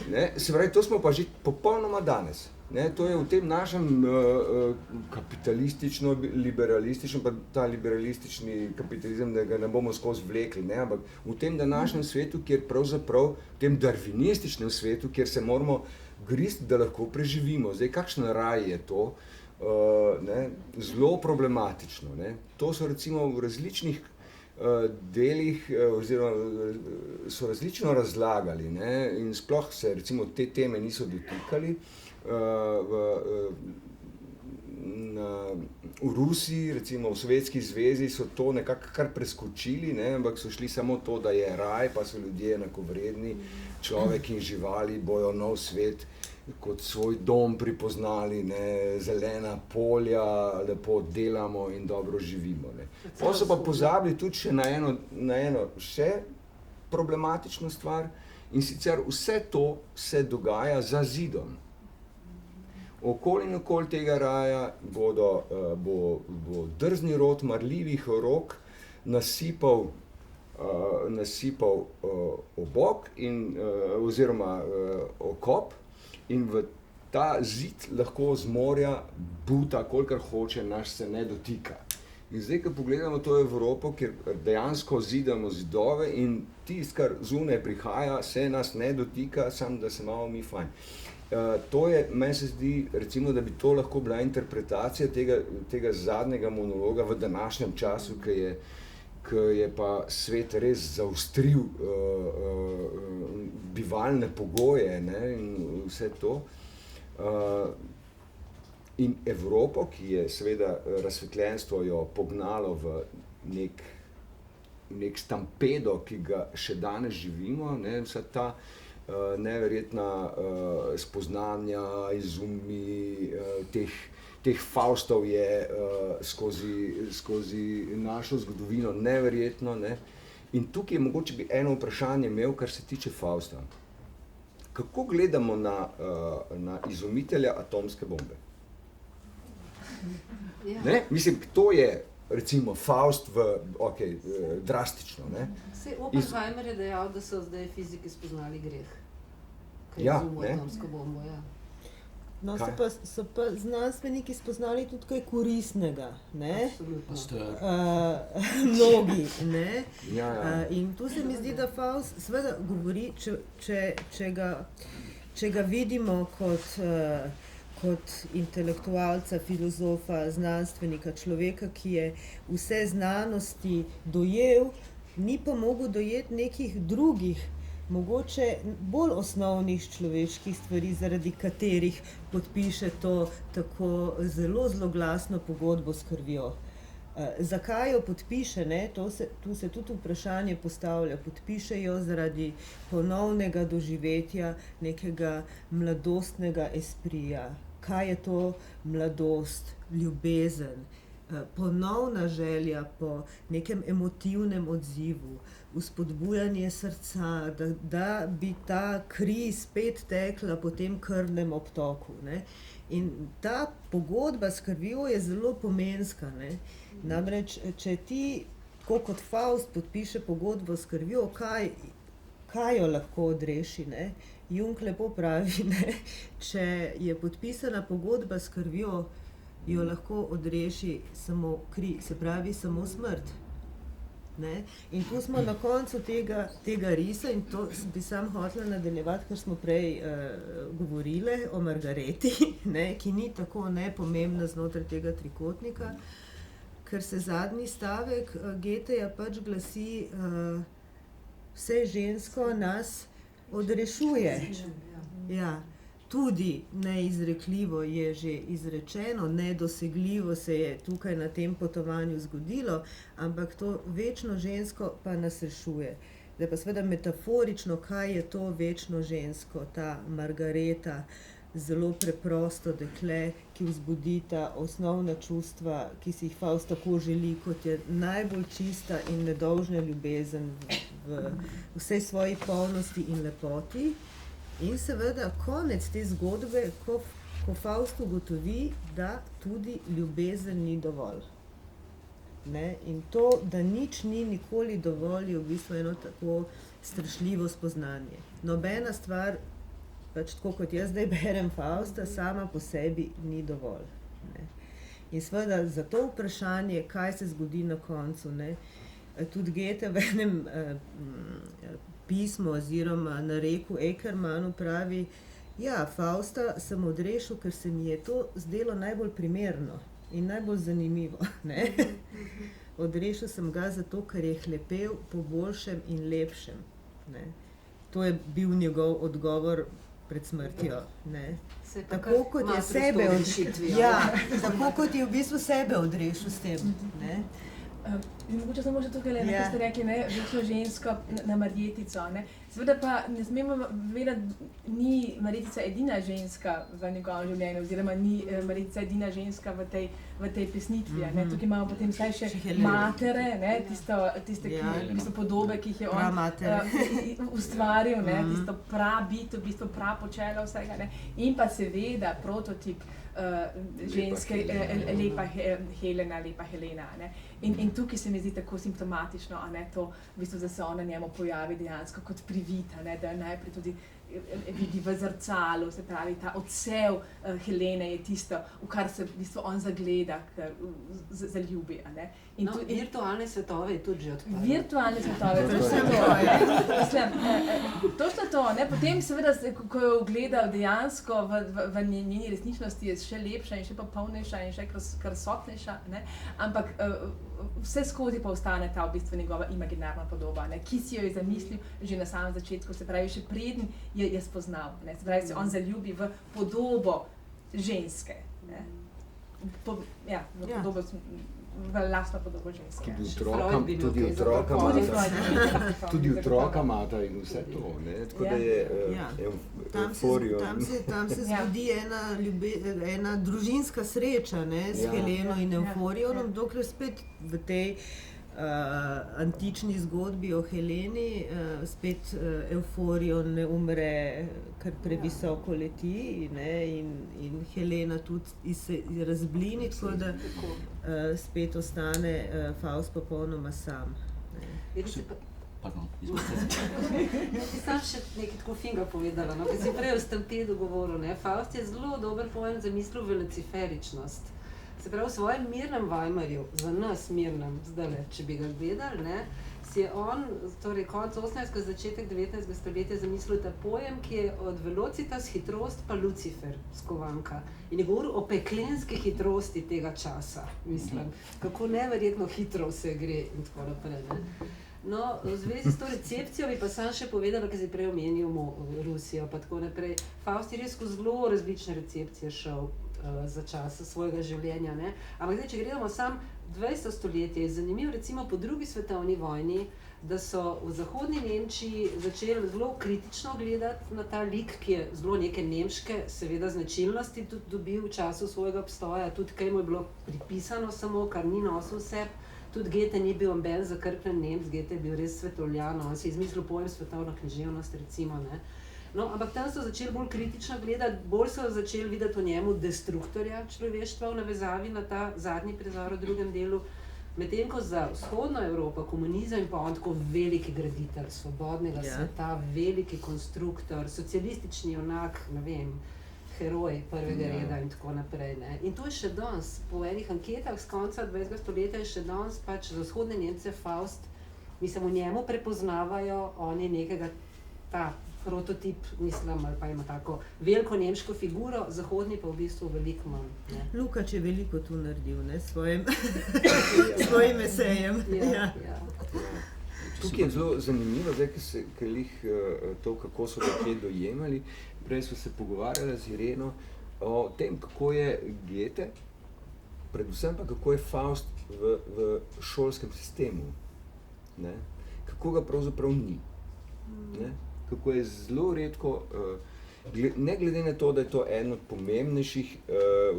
Ne? Se pravi, to smo pa že popolnoma danes. Ne? To je v tem našem kapitalistično-liberalističnem, pa ta liberalistični kapitalizem, da ga ne bomo skozi vlekli, ne? Ampak v tem današnjem svetu, kjer pravzaprav, v tem darvinističnem svetu, kjer se moramo grist, da lahko preživimo. Zdaj, kakšen raj je to? Ne? Zelo problematično. Ne? To so recimo v različnih delih, oziroma so različno razlagali, ne? In sploh se recimo te teme niso dotikali. V Rusiji, recimo v Sovjetski zvezi so to nekako kar preskočili, ne? Ampak so šli samo to, da je raj, pa so ljudje enakovredni, človek in živali bojo nov svet kot svoj dom pripoznali, ne, zelena polja, lepo delamo in dobro živimo. Ne. Potem so pa pozabili tudi še na eno še problematično stvar, in sicer vse to se dogaja za zidom. Okoli in okoli tega raja bo drzni rod marljivih rok nasipal obok oziroma okop, in v ta zid lahko z morja buta, kolikor hoče, naš se ne dotika. In zdaj, ko pogledamo to Evropo, kjer dejansko zidamo zidove in tisto, kar zunaj prihaja, se nas ne dotika, samo da se imamo mi fajn. To je, meni se zdi, recimo, da bi to lahko bila interpretacija tega zadnjega monologa v današnjem času, ki je pa svet res zaostril bivalne pogoje, ne, in vse to. In Evropo, ki je seveda razsvetljenstvo jo pognalo v nek stampedo, ki ga še danes živimo, ne, vsa ta neverjetna spoznanja, izumi, teh Faustov je skozi našo zgodovino neverjetno, ne. In tukaj mogoče bi eno vprašanje imel, kar se tiče Fausta. Kako gledamo na izumitelja atomske bombe? Ne? Mislim, to je recimo Faust drastično. Ne? Saj Oppenheimer je dejal, da so zdaj fiziki spoznali greh, ki Ja, izumil ne. atomsko bombo. Ja. No, Kaj? so pa znanstveniki spoznali tudi kaj koristnega, ne? Absolutno. Mnogi, ne? Ja. In tu se mi zdi, da Faust seveda govori, če ga vidimo kot intelektualca, filozofa, znanstvenika, človeka, ki je vse znanosti dojel, ni pa mogel dojeti nekih drugih, mogoče bolj osnovnih človeških stvari, zaradi katerih podpiše to tako zelo zloglasno pogodbo s krvjo. Zakaj jo podpiše, ne? Tu se tudi vprašanje postavlja. Podpiše jo zaradi ponovnega doživetja nekega mladostnega esprija. Kaj je to mladost, ljubezen, ponovna želja po nekem emotivnem odzivu, vzpodbujanje srca, da bi ta kri spet tekla po tem krvnem obtoku. Ne? In ta pogodba s krvjo je zelo pomenska. Ne? Namreč, če ti, tako kot Faust, podpiše pogodbo s krvjo, kaj jo lahko odreši? Ne? Jung lepo pravi, ne? Če je podpisana pogodba s krvjo, jo lahko odreši samo kri, se pravi samo smrt. Ne? In tu smo na koncu tega risa, in to bi sam hotela nadaljevati, ker smo prej govorile o Margareti, ne? Ki ni tako nepomembna znotraj tega trikotnika, ker se zadnji stavek Goetheja pač glasi, vse žensko nas odrešuje. Ja. Tudi neizrekljivo je že izrečeno, nedosegljivo se je tukaj na tem potovanju zgodilo, ampak to večno žensko pa nas rešuje. Zdaj pa seveda metaforično, kaj je to večno žensko, ta Margareta, zelo preprosto dekle, ki vzbudi ta osnovna čustva, ki si jih Faust tako želi, kot je najbolj čista in nedolžna ljubezen v vsej svoji polnosti in lepoti. In seveda konec te zgodbe, ko Faust ugotovi, da tudi ljubezen ni dovolj. Ne? In to, da nič ni nikoli dovolj, je v bistvu eno tako strašljivo spoznanje. Nobena stvar, pač tako kot jaz zdaj berem Fausta, sama po sebi ni dovolj. Ne? In seveda za to vprašanje, kaj se zgodi na koncu, ne? Tudi Goethe v enem pismu oziroma nareku Eckermannu pravi, ja, Fausta sem odrešil, ker se mi je to zdelo najbolj primerno in najbolj zanimivo. Ne? Odrešil sem ga zato, ker je hlepel po boljšem in lepšem. Ne? To je bil njegov odgovor pred smrtjo. Ne? Tako kot je sebe odrešil. Ja, tako kot je v bistvu sebe odrešil s tem. Ne? Mogoče samo še tukaj, kar ste rekli, večno žensko na Marjetico. Seveda pa ne smemo vedeti, ni Marjetica edina ženska v njegovem življenju, oziroma ni Marjetica edina ženska v tej pesnitvi. Tukaj imamo potem vsaj še matere, tiste podobe, ki jih je on ustvaril, tisto prabit, v bistvu prapočelo vsega. In pa seveda prototip ženske, lepa Helena, lepa Helena. In tukaj se mi zdi tako simptomatično, to, v bistvu, da se ona njemu pojavi dejansko kot privita, da jo najprej tudi vidi v zrcalu, se pravi, ta odsev Helene je tisto, v kar se v bistvu on zagleda, zaljubi. In no, virtualne svetove je tudi že odprl. Virtualne svetove, točno to. Potem seveda, ko jo ugledal dejansko v njeni resničnosti, je še lepša in še popolnejša in še krasotnejša, ampak vse skozi pa ostane ta v bistvu njegova imaginarna podoba, ki si jo je zamislil že na samem začetku, se pravi, še preden je spoznal. Se pravi, se on zaljubi v podobo ženske. V lastno podobo ženske. Tudi otroka mata in vse to. Tako da je euforijo. Tam se zgodi ena družinska sreča s Heleno in Euforijonom, dokler spet v tej antični zgodbi o Heleni spet Euforion ne umre, ker previsoko leti in Helena tudi se razblini, tako da spet ostane Faust popolnoma sam. Pardon, Sam še nekaj tako finga povedala, ker si prej o stampedu govoril. Faust je zelo dober pojem zamislil v luciferičnost. Se pravi, v svojem mirnem Weimarju, za nas mirnem, zdajle, če bi ga gledali, si je on, torej konec 18. začetek 19. stoletja zamislil ta pojem, ki je od velocitas hitrost pa Lucifer, skovanka. In je govoril o peklenski hitrosti tega časa, mislim. Kako neverjetno hitro vse gre in tako naprej. No, v zvezi s to recepcijo bi pa sam še povedala, ker si prej omenil Rusijo pa tako naprej. Faust je res skozi zelo različne recepcije šel za čas svojega življenja. Ampak zdaj, če gledamo sam 20. stoletje, je zanimivo recimo po drugi svetovni vojni, da so v zahodni Nemčiji začeli zelo kritično gledati na ta lik, ki je zelo neke nemške, seveda značilnosti tudi dobil v času svojega obstoja, tudi kaj mu je bilo pripisano samo, kar ni nosil vse. Tudi Goethe ni bil noben zakrpljen Nemec, Goethe je bil res svetovljan, on si je izmislil pojem svetovna književnost, recimo. No, ampak tam so začeli bolj kritično gledati, bolj so začeli videti v njemu destruktorja človeštva v navezavi na ta zadnji prizor v drugem delu, medtem ko za vzhodno Evropo, komunizem in pa on tako veliki graditelj svobodnega sveta, veliki konstruktor, socialistični junak, ne vem, heroj prvega reda in tako naprej. In to je še danes, po enih anketah z konca 20. stoletja je še danes pač za vzhodne Nemce Faust, mislim, v njemu prepoznavajo oni nekega ta prototip, mislim, ali pa ima tako veliko nemško figuro, zahodni pa v bistvu veliko manj. Lukács je veliko tu naredil, svojim esejem. Tukaj je zelo zanimivo, zdaj, ker jih to, kako so ljudje dojemali. Prej smo se pogovarjali z Ireno o tem, kako je Goethe, predvsem pa kako je Faust v šolskem sistemu. kako ga pravzaprav ni. Ne? Kako je zelo redko, ne glede na to, da je to en od pomembnejših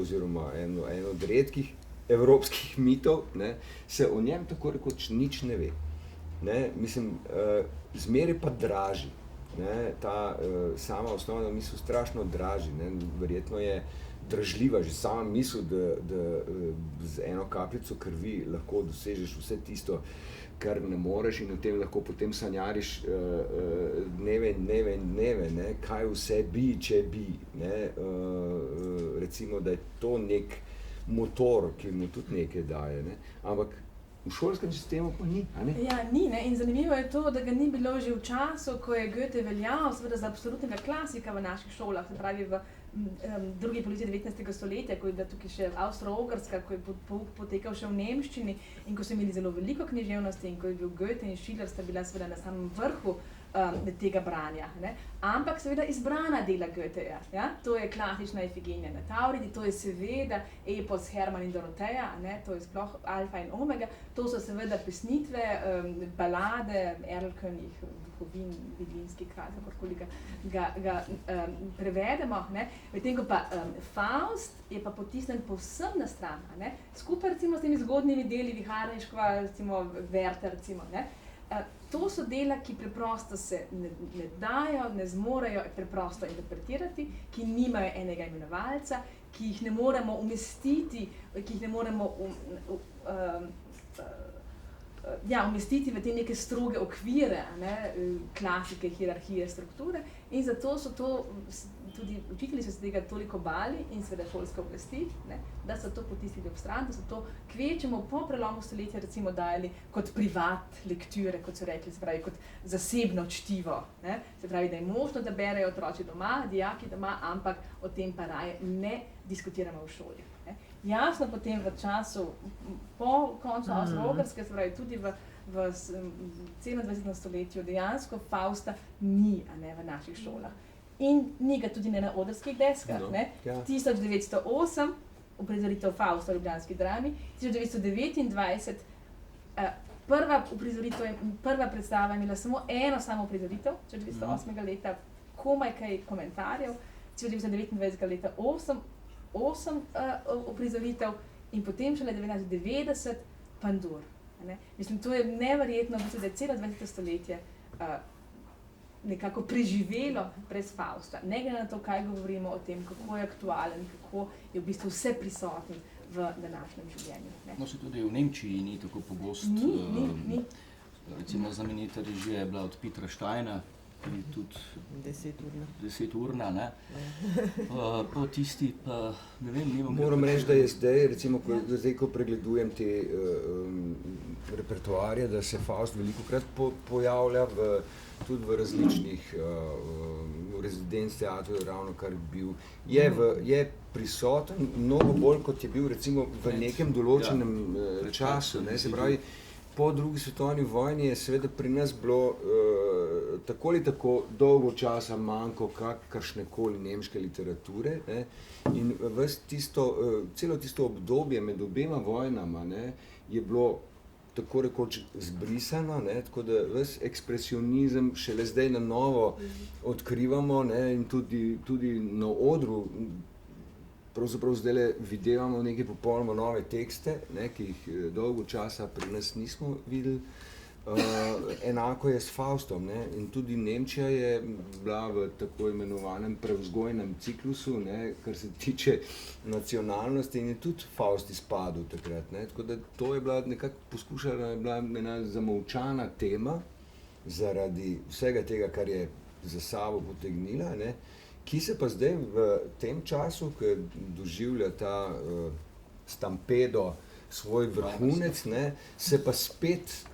oziroma en od redkih evropskih mitov, ne, se o njem tako rekoč nič ne ve. Ne? Mislim, zmeraj pa draži. Ne? Ta sama osnovna misel strašno draži. Ne? Verjetno je dražljiva že sama misel, da z eno kapljico krvi lahko dosežeš vse tisto, kar ne moreš in o tem lahko potem sanjariš dneve in dneve in dneve, ne? Kaj vse bi, če bi. Ne? Recimo, da je to nek motor, ki mu tudi nekaj daje. Ne? Ampak v šolskem sistemu pa ni, a ne? Ja, ni, ne? In zanimivo je to, da ga ni bilo že v času, ko je Goethe veljal seveda za absolutnega klasika v naših šolah, se pravi v drugi polovici 19. stoletja, ko je bila tukaj še Avstro-Ogrska, ko je pouk potekal še v nemščini in ko so imeli zelo veliko književnosti in ko je bil Goethe in Schiller sta bila seveda na samem vrhu tega branja. Ne? Ampak seveda izbrana dela Goetheja, ja? To je klasična Ifigenija na Tauridi, to je seveda epos Hermann in Doroteja, ne? To je sploh alfa in omega, to so seveda pesnitve, balade, Erlkönig, duhovin, vidlinski kralj, kakorkoli ga prevedemo, ne? Medtem ko pa Faust je pa potisnen povsem na stran, ne? Skupaj recimo s temi zgodnjimi deli Viharniškova, recimo Werther, recimo, ne? To so dela, ki preprosto se ne dajo, ne zmorejo preprosto interpretirati, ki nimajo enega imenovalca, ki jih ne moremo umestiti, ki jih ne moremo umestiti v te neke stroge okvire, ne, klasike, hierarhije, strukture in zato so to, tudi učitelji so se tega toliko bali in seveda šolske oblasti, ne, da so to potisnili ob stran, da so to kvečemo po prelomu stoletja recimo dajali kot privat lektire, kot so rekli, se pravi kot zasebno čtivo, ne, se pravi, da je možno, da berejo otroci doma, dijaki doma, ampak o tem pa raje ne diskutiramo v šoli. Ne. Jasno potem v času po koncu Avstro-Ogrske, se pravi tudi v 27. stoletju dejansko Fausta ni, a ne, v naših šolah. In ni ga tudi ne na odrskih deskah. No, ne. Ja. 1908, uprizoritev Fausta v ljubljanski drami, 1929, prva predstava je imela samo eno samo uprizoritev, 1908. leta, komaj kaj komentarjev, 1929. leta 8 uprizoritev in potem šele 1990 Pandur. Ne. Mislim, to je neverjetno, da je celo 20. stoletje nekako preživelo brez Fausta. Ne glede na to, kaj govorimo o tem, kako je aktualen, kako je v bistvu vse prisoten v današnjem življenju. Ne. No, se tudi v Nemčiji ni tako pogost. Ni. Recimo znamenita režija je bila od Petra Steina, ki je tudi 10-urna, ne? Po tisti pa, ne vem, nimam... Moram reči, da je zdaj, recimo, ko pregledujem te repertoarje, da se Faust velikokrat pojavlja tudi v različnih rezidenc teatrov, ravno kar bil. Je prisoten mnogo bolj, kot je bil recimo v nekem določenem času. Ne? Se pravi, po drugi svetovni vojni je seveda pri nas bilo tako ali tako dolgo časa manjko kakršnekoli nemške literature, ne? In celo tisto obdobje med obema vojnama, ne, je bilo tako rekoč zbrisano, ne, tako da ves ekspresionizem šele zdaj na novo odkrivamo, ne, in tudi na odru pravzaprav zdajle videvamo neke popolnoma nove tekste, ne, ki jih dolgo časa pri nas nismo videli. Enako je s Faustom, ne, in tudi Nemčija je bila v tako imenovanem prevzgojnem ciklusu, ne, kar se tiče nacionalnosti, in je tudi Faust izpadel takrat, ne, tako da to je bila nekako poskušala, je bila ena zamolčana tema zaradi vsega tega, kar je za sabo potegnila, ne, ki se pa zdaj v tem času, ko doživlja ta stampedo svoj vrhunec, ne, se pa spet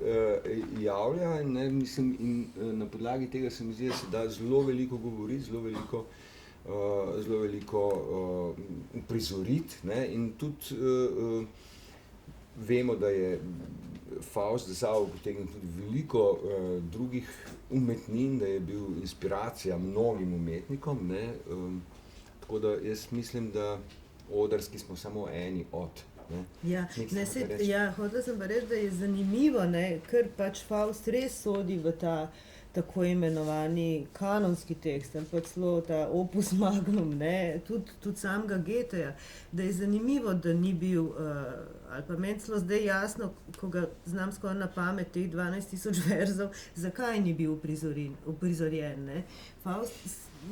javlja, ne, mislim, in na podlagi tega se mi zdi, da se da zelo veliko govoriti, zelo veliko uprizoriti, ne, in tudi vemo, da je Faust za sabo potegnil tudi veliko drugih umetnin, da je bil inspiracija mnogim umetnikom, ne, tako da jaz mislim, da odrski smo samo eni od Ne? Ja, Nekaj ne, hočeš reči? hotela sem pa reči, da je zanimivo, ne, ker pač Faust res sodi v ta tako imenovani kanonski tekst ali pa celo ta opus magnum, ne, tudi samega Goetheja, da je zanimivo, da ni bil, ali pa meni celo zdaj jasno, ko ga znam skoraj na pamet, teh 12.000 verzov, zakaj ni bil uprizorjen. Ne. Faust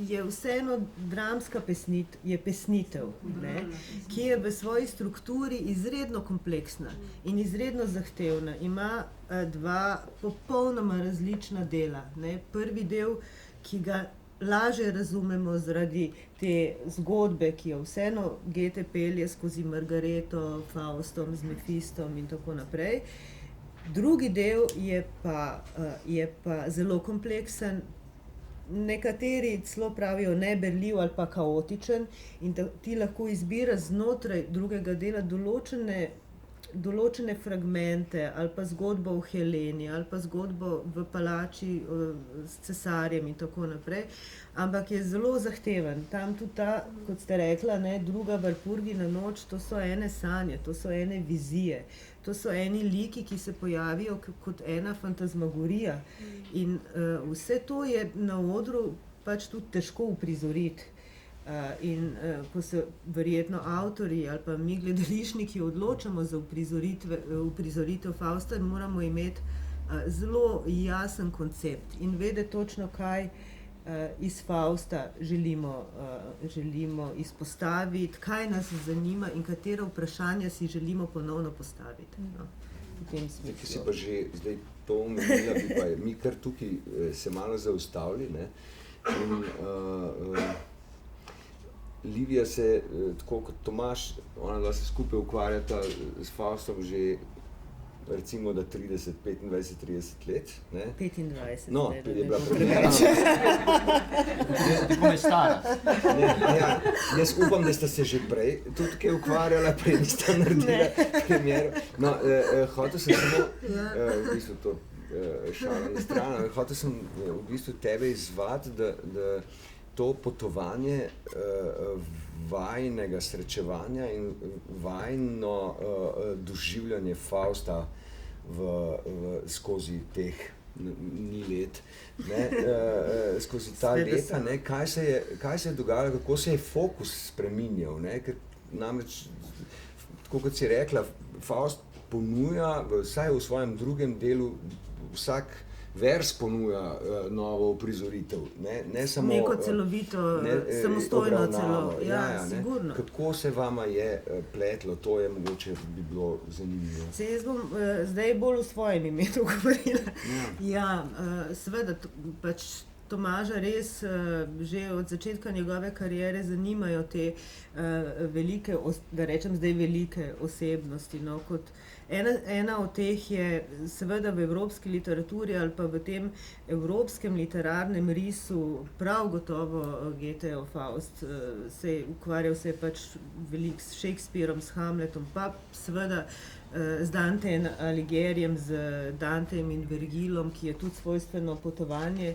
je vseeno dramska pesnitev, ne, ki je v svoji strukturi izredno kompleksna in izredno zahtevna. Ima dva popolnoma različna dela. Ne. Prvi del, ki ga lažje razumemo zaradi te zgodbe, ki jo vseeno Goethe pelje skozi Margareto, Faustom, z Mefistom in tako naprej. Drugi del je pa zelo kompleksen, nekateri celo pravijo neberljiv ali pa kaotičen, in ti lahko izbiraš znotraj drugega dela določene fragmente ali pa zgodbo o Heleni ali pa zgodbo v palači s cesarjem in tako naprej, ampak je zelo zahteven. Tam tudi ta, kot ste rekla, ne, druga Valpurgina noč, to so ene sanje, to so ene vizije, to so eni liki, ki se pojavijo kot ena fantazmagorija. In vse to je na odru pač tudi težko uprizoriti. Ko se verjetno avtorji ali pa mi gledališčniki odločamo za uprizoritev Fausta, moramo imeti zelo jasen koncept in vedeti točno, kaj iz Fausta želimo izpostaviti, kaj nas zanima in katera vprašanja si želimo ponovno postaviti. No, v tem smislu. Ki si pa že zdaj to omenila, bi pa mi kar tukaj se malo zaustavili, ne? In Livija se, tako kot Tomaž, ona dva se skupaj ukvarjata s Faustom že recimo da 30, 25, 30 let. Ne? 25. No, ne, je bila ne, premiera. Tako je stara. Ja, jaz upam, da sta se že prej tudi kaj ukvarjala, prej nista naredila premiero. No, hotel sem samo, v bistvu to šala na stran, hotel sem v bistvu tebe izzvati, da to potovanje vajinega srečevanja in vajino doživljanje Fausta skozi teh ni let, ne, skozi ta leta, ne, kaj se je dogajalo, kako se je fokus spreminjal, ne, ker namreč, tako kot si rekla, Faust ponuja, vsaj v svojem drugem delu, vsak vers ponuja novo uprizoritev, ne samo neko celovito, samostojno celo. Ja, ne. sigurno. Kako se vama je pletlo, to je mogoče bi bilo zanimivo. Se jaz bom zdaj bolj v svojem imenu govorila. Ja, seveda, pač Tomaža res že od začetka njegove kariere zanimajo te velike, da rečem zdaj velike osebnosti, no, kot ena od teh je seveda v evropski literaturi ali pa v tem evropskem literarnem risu prav gotovo Goethejev Faust. Ukvarjal se je pač veliko s Shakespearom, s Hamletom, pa seveda z Dantejem Alighierijem, z Dantejem in Vergilom, ki je tudi svojstveno potovanje.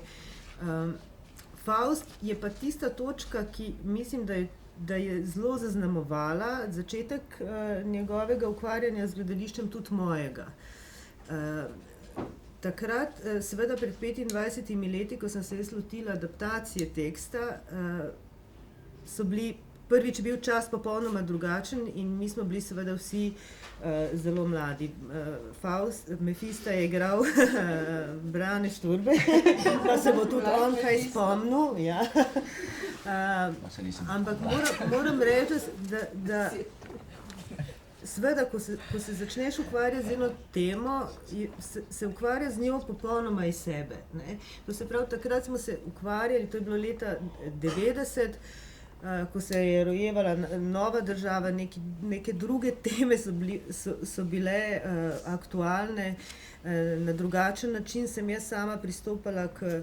Faust je pa tista točka, ki mislim, da je zelo zaznamovala začetek njegovega ukvarjanja z gledališčem, tudi mojega. Takrat, seveda pred 25 leti, ko sem se lotila adaptacije teksta, so bili prvič bil čas popolnoma drugačen in mi smo bili seveda vsi zelo mladi. Mefista je igral Brane Šturbe, pa se bo tudi on kaj spomnil. Ja. Ampak moram reči, da seveda, ko se začneš ukvarjati z eno temo, se ukvarja z njo popolnoma iz sebe. Ne? To se pravi, takrat smo se ukvarjali, to je bilo leta 90, ko se je rojevala nova država, neke druge teme so bile aktualne. Na drugačen način sem jaz sama pristopala k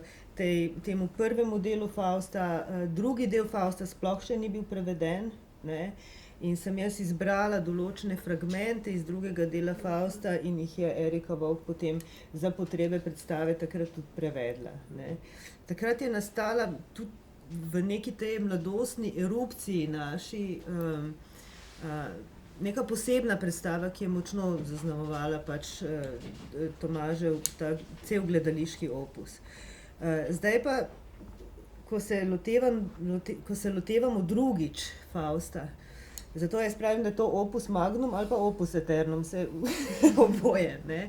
temu prvemu delu Fausta. Drugi del Fausta sploh še ni bil preveden, ne? In sem jaz izbrala določene fragmente iz drugega dela Fausta in jih je Erika Vovk potem za potrebe predstave takrat tudi prevedla. Ne? Takrat je nastala tudi v neki tej mladostni erupciji naši neka posebna predstava, ki je močno zaznamovala pač Tomažev cel gledališki opus. Zdaj pa, ko se lotevamo drugič Fausta, zato jaz pravim, da je to opus magnum ali pa opus eternum, vse oboje, ne.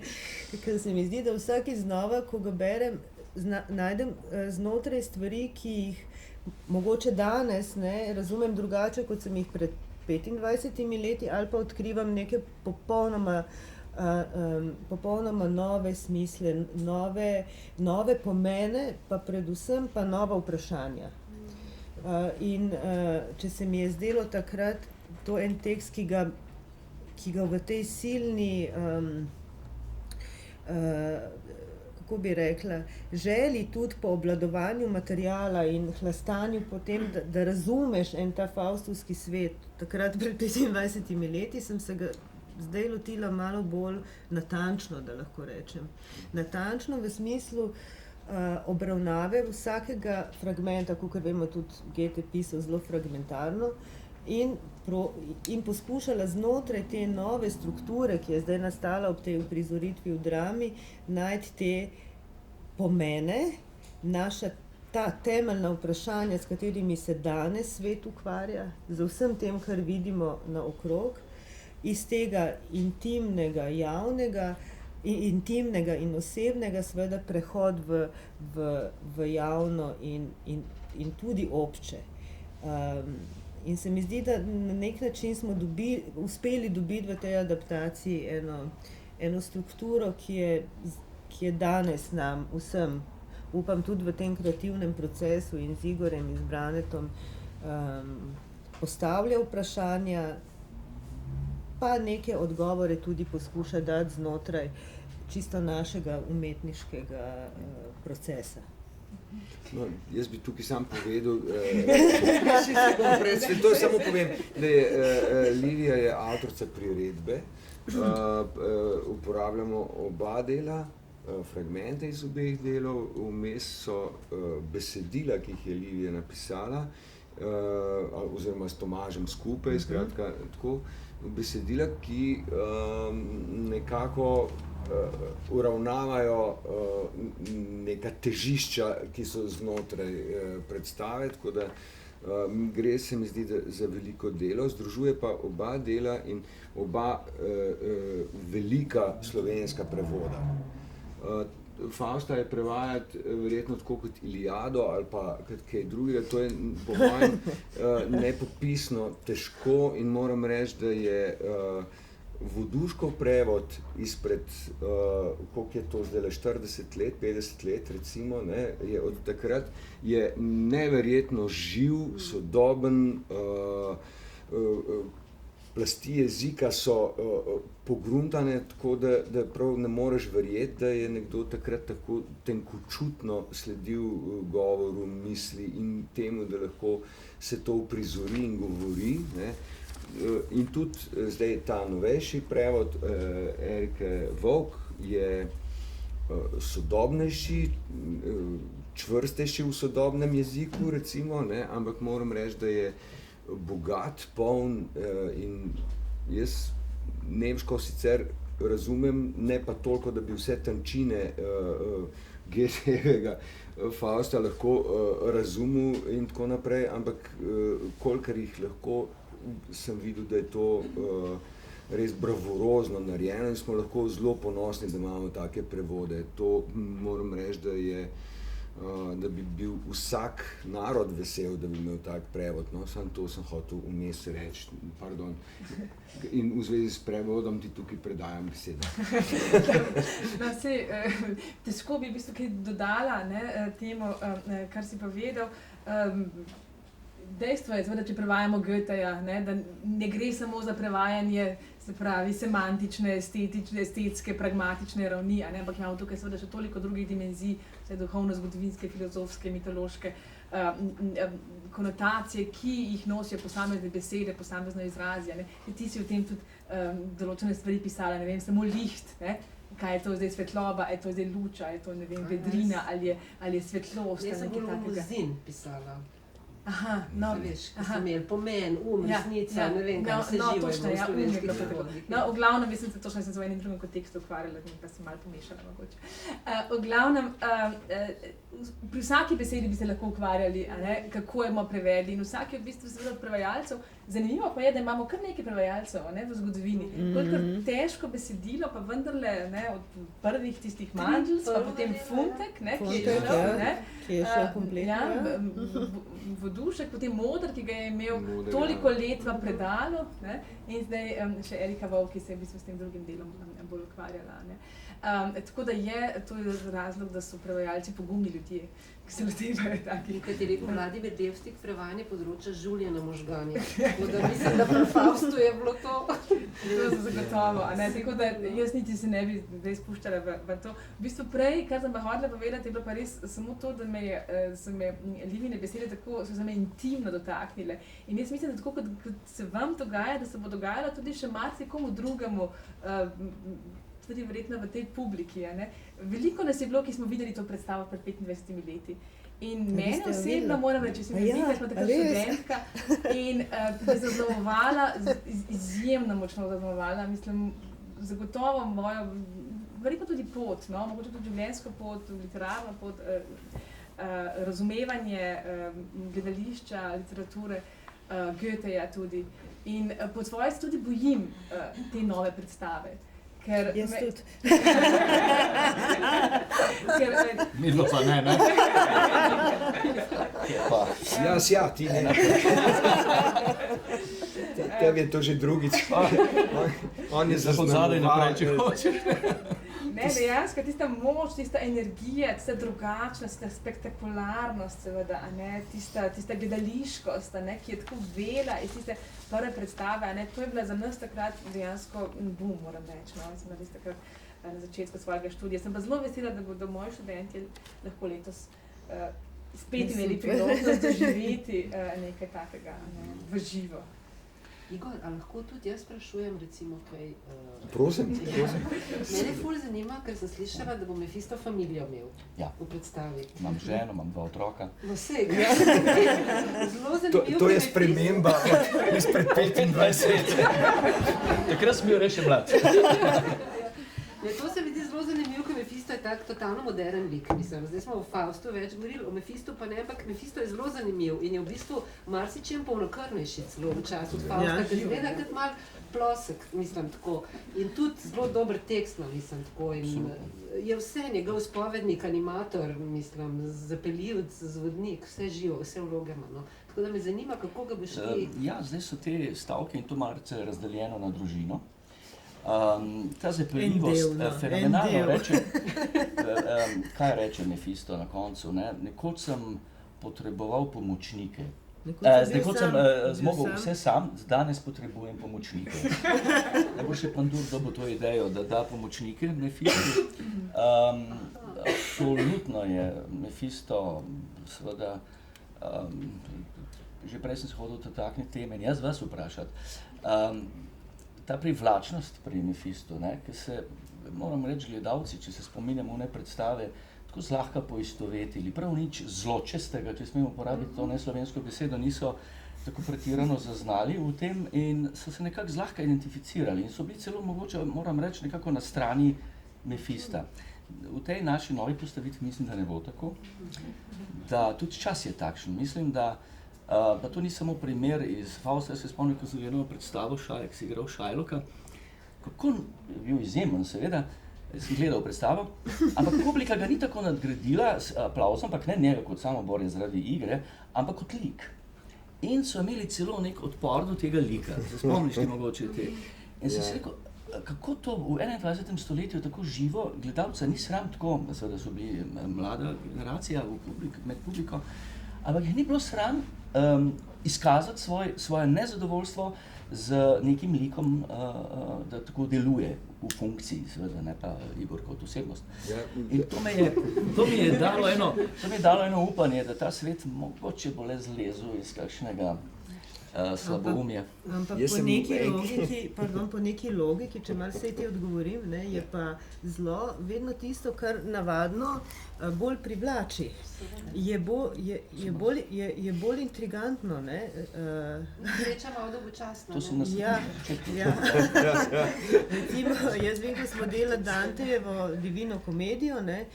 Ker se mi zdi, da vsakič znova, ko ga berem, najdem znotraj stvari, ki jih mogoče danes, ne, razumem drugače, kot sem jih pred 25 leti, ali pa odkrivam neke popolnoma nove smisle, nove pomene, pa predvsem pa nova vprašanja. In če se mi je zdelo takrat to en tekst, ki ga v tej silni, kako bi rekla, želji tudi po obvladovanju materiala in hlastanju po tem, da razumeš en ta faustovski svet. Takrat pred 25 leti sem se ga zdaj lotila malo bolj natančno, da lahko rečem. Natančno v smislu obravnave vsakega fragmenta, kakor vemo, tudi Goethe pisal zelo fragmentarno, in poskušala znotraj te nove strukture, ki je zdaj nastala ob tej uprizoritvi v drami, najti te pomene, ta temeljna vprašanja, s katerimi se danes svet ukvarja, z vsem tem, kar vidimo naokrog, iz tega intimnega, javnega, intimnega in osebnega, seveda prehod v javno in tudi obče. In se mi zdi, da na nek način smo uspeli dobiti v tej adaptaciji eno strukturo, ki je danes nam vsem, upam tudi v tem kreativnem procesu in z Igorjem in z Branetom, postavlja vprašanja, pa neke odgovore tudi poskuša dati znotraj čisto našega umetniškega procesa. No, jaz bi tukaj sam povedal, to samo povem, da Livija je avtorica priredbe, uporabljamo oba dela, fragmente iz obeh delov, vmes so besedila, ki jih je Livija napisala, oziroma s Tomažem skupaj, skratka tako, besedila, ki nekako uravnavajo neka težišča, ki so znotraj predstave, tako da gre, se mi zdi, za veliko delo, združuje pa oba dela in oba velika slovenska prevoda. Fausta je prevajati verjetno tako kot Iliado ali pa kaj drugega, to je po mojem nepopisno težko in moram reči, da je Voduškov prevod izpred, koliko je to zdaj, 40 let, 50 let recimo, ne, je od takrat je neverjetno živ, sodoben, plasti jezika so pogruntane, tako da prav ne moreš verjeti, da je nekdo takrat tako tenkočutno sledil govoru, misli in temu, da lahko se to uprizori in govori, ne. In tudi zdaj ta novejši prevod Erike Vovk je sodobnejši, čvrstejši v sodobnem jeziku, recimo, ne, ampak moram reči, da je bogat, poln in jaz nemško sicer razumem, ne pa toliko, da bi vse tančine Goethejevega Fausta lahko razumel in tako naprej, ampak kolikor jih lahko, sem videl, da je to res bravurozno narejeno in smo lahko zelo ponosni, da imamo take prevode. To moram reči, da bi bil vsak narod vesel, da bi imel tak prevod, no, samo to sem hotel vmes reči, pardon. In v zvezi s prevodom ti tukaj predajam besedo. No, sej, težko bi v bistvu kaj dodala, ne, temu, kar si povedal. Dejstvo je, da če prevajamo Goetheja, ne, da ne gre samo za prevajanje, se pravi, semantične, estetske, pragmatične ravni, ne, ampak imamo tukaj seveda še toliko drugih dimenzij, vse duhovno-zgodovinske, filozofske, mitološke konotacije, ki jih nosijo posamezne besede, posamezne izrazi. Ne. Ti si v tem tudi določene stvari pisala, ne vem, samo liht, ne. Kaj je to zdaj svetloba, je to zdaj luča, je to, ne vem, vedrina ali je svetlost. Jaz sem bolj muzin pisala. Aha, no, Veš, ko so imeli pomen, resnica, ne vem, kaj se živo je točno, v slovenskih tako. prevodih. No, v glavnem, mislim, da točno sem se v enem drugem kontekstu ukvarjala, pa sem malo pomešala mogoče. V glavnem, pri vsaki besedi bi se lahko ukvarjali, a ne, kako jo bomo prevedli in vsak je v bistvu seveda od prevajalcev. Zanimivo pa je, da imamo kar nekaj prevajalcev, ne, v zgodovini. Kolikor težko besedilo, pa vendarle, ne, od prvih tistih Mandels, pa potem Funtek, ne, ki je šel, ne, ki je šel kompletno. Vodušek, potem Moder, ki ga je imel toliko let v predalu, ne, in zdaj še Erika Vovk, ki se je v bistvu s tem drugim delom bolj ukvarjala. Ne. Tako da to je razlog, da so prevajalci pogumni ljudje, ki se lotevajo takih. Kot je rekel Vladimir Devstik, prevajanje področja žulja na možganje. Tako da mislim, da pri Faustu je bilo to. To je zagotovo, a ne, tako da jaz niti se ne bi zdaj spuščala v to. V bistvu prej, kar sem pa hotela povedati, je bilo pa res samo to, da so me Livine besede tako, so se me intimno dotaknile. In jaz mislim, da tako, kot se vam dogaja, da se bo dogajalo tudi še marsikomu drugemu, tudi verjetno v tej publiki. Ne? Veliko nas je bilo, ki smo videli to predstavo pred 25 leti. In mene osebno moram reči, sem videla, smo takrat študentka in bi zaznamovala, izjemno močno zaznamovala, mislim, zagotovo mojo, verjetno tudi pot, no? Mogoče tudi življenjsko pot, literarno pot, razumevanje gledališča, literature, Goetheja tudi. In po svoje se tudi bojim te nove predstave. Ker jaz tudi. Midva pa ne. Ja, ti ne. Tebi je to že drugič. On je zaznamoval. Ne, dejansko tista moč, tista energija, tista drugačnost, tista spektakularnost, seveda, a ne, tista gledališkost, a ne, ki je tako vela iz tiste prve predstave, a ne, to je bila za nas takrat dejansko boom, moram reči, no, sem res takrat na začetku svojega študija. Sem pa zelo vesela, da bodo moji študenti lahko letos spet imeli priložnost doživeti nekaj takega, ne, v živo. Igor, a lahko tudi jaz sprašujem recimo kaj? Prosim. Mene ful zanima, ker sem slišala, da bo Mefisto familijo imel v predstavi. Imam ženo, imam 2 otroka. No vseg, zelo zanimivo. To je sprememba izpred 25 let. Takrat sem bil res še mlad. To se mi zdi zelo zanimivo, ker Mefisto je tak totalno modern lik, mislim. Zdaj smo o Faustu več govorili, o Mefistu pa ne, ampak Mefisto je zelo zanimiv in je v bistvu marsičem polnokrvnejši celo v času od Fausta, ker izgleda kot mal plosek, mislim tako. In tudi zelo dober tekst, mislim tako. In je vse njegov spovednik, animator, mislim, zapeljivec, zvodnik, vse živo, vse vloge ima. No. Tako da me zanima, kako ga boš ti... Ja, zdaj so te stavke in to malce razdeljeno na družino. Ta zapeljivost fenomenalno reče, kaj reče Mefisto na koncu, ne? Nekoč sem potreboval pomočnike. Nekoč sem zmogel vse sam, danes potrebujem pomočnike. Ne bo še Pandur dobil to idejo, da da pomočnike Mefisto. Absolutno je Mefisto, seveda, že prej sem se hodil dotakniti teme in jaz vas vprašati. Ta privlačnost pri Mefistu, ki se, moram reči, gledalci, če se spominjamo one predstave, tako zlahka poistovetili, prav nič zločestega, če smemo uporabiti to neslovensko besedo, niso tako pretirano zaznali v tem in so se nekako zlahka identificirali in so bili celo mogoče, moram reči, nekako na strani Mefista. V tej naši novi postavitvi mislim, da ne bo tako, da tudi čas je takšen, mislim, da pa to ni samo primer iz Fausta, jaz se spomnim, ko sem gledal predstavo Šajek, si igral Šajloka, kako je bil izjemen, seveda, sem gledal predstavo, ampak publika ga ni tako nadgradila s aplavzom, ampak ne njega kot samoborje zaradi igre, ampak kot lik. In so imeli celo nek odpor do tega lika, se spomniš ti mogoče te. In sem si rekel, kako to v 21. stoletju tako živo, gledalca ni sram tako, seveda so bili mlada generacija med publiko, ampak jih ni bilo sram izkazati svoje nezadovoljstvo z nekim likom, da tako deluje v funkciji, seveda ne pa Igor kot osebnost. In to mi je dalo eno upanje, da ta svet mogoče bo le zlezel iz kakšnega slaboumje. Ampak Jaz po sem neki en- logiki, pardon, po neki logiki, če malo se ti odgovorim, ne, je pa zlo vedno tisto, kar navadno bolj privlači. Je bolj intrigantno, ne? Sreča malo dolgočasna. To se ne. nas Ja, ja. Recimo, jaz vem, ko smo delali Dantejevo Divino komedijo, ne,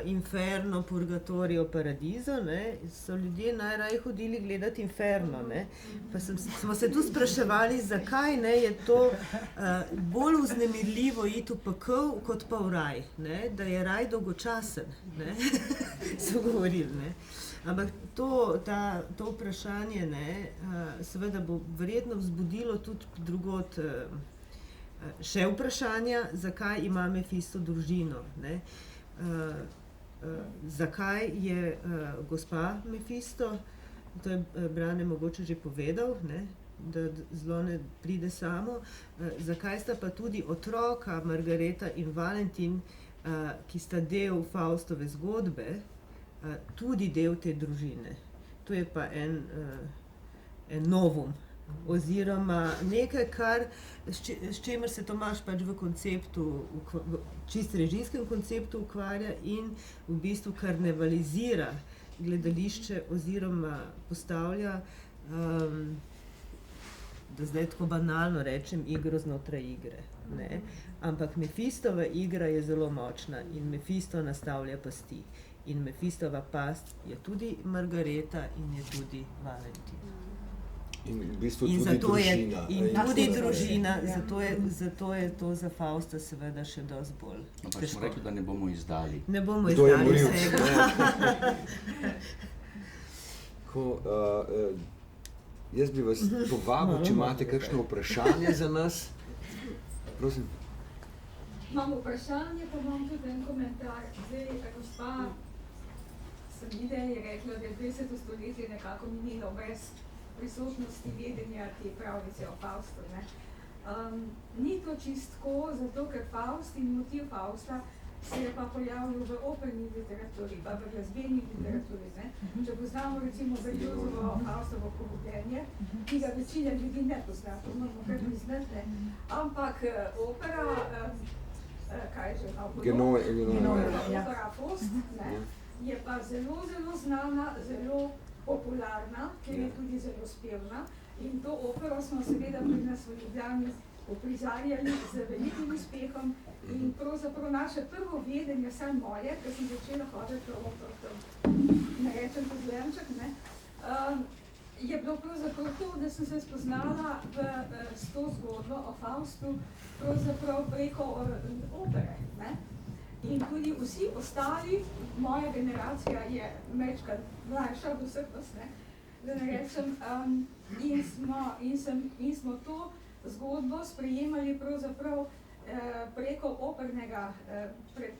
Inferno, Purgatorio, Paradiso, ne, so ljudje najraje hodili gledati Inferno, ne. Pa smo se tu spraševali, zakaj, ne, je to bolj vznemirljivo iti v pekel, kot pa v raj, ne, da je raj dolgočasen, ne, so govorili, ne. Ampak to vprašanje, ne, seveda bo verjetno vzbudilo tudi drugod še vprašanja, zakaj ima Mefisto družino, ne. Zakaj je gospa Mefisto, to je Brane mogoče že povedal, ne, da zlo ne pride samo, zakaj sta pa tudi otroka Margareta in Valentin, ki sta del Faustove zgodbe, tudi del te družine. To je pa en novum. Oziroma nekaj, s čimer se Tomaž pač v konceptu, v čist režijskem konceptu ukvarja in v bistvu karnevalizira gledališče oziroma postavlja, da zdaj tako banalno rečem, igro znotraj igre. Ne? Ampak Mefistova igra je zelo močna in Mefisto nastavlja pasti. In Mefistova past je tudi Margareta in je tudi Valentin. In v bistvu In tudi zato je družina. tudi družina, zato je to za Fausta seveda še dosti bolj Ampak smo težko. rekli, da ne bomo izdali. Ne bomo Kdo je izdali morilec, vsega. Jaz bi vas povabil, če imate kakšno vprašanje za nas. Prosim. Imam vprašanje, pa imam tudi en komentar. Zdaj, gospa Samide je rekla, da je 20. stoletje nekako minilo brez prisotnosti vedenja te pravljice o Faustu. Ne? Ni to čistko, zato ker Faust in motiv Fausta se je pa pojavil v operni literaturi, pa v glasbeni literaturi. Ne? Če poznamo recimo Berliozovo Faustovo porobljenje, ki ga večina ljudi ne pozna, to moramo kar priznati, ampak opera, kaj že, opera Faust, ne? Je pa zelo, zelo znana, zelo popularna, ker je tudi zelo spevna. In to opero smo seveda pri nas v Ljubljani uprizarjali z velikim uspehom. In pravzaprav naše prvo vedenje, vsaj moje, ker sem začela hoditi v opero, ne rečem to zlemček, ne, je bilo pravzaprav to, da sem se spoznala s to zgodbo o Faustu pravzaprav preko opere. Ne. In tudi vsi ostali, moja generacija je večkrat mlajša od vseh vas, ne, da ne rečem, in smo to zgodbo sprejemali pravzaprav preko opernega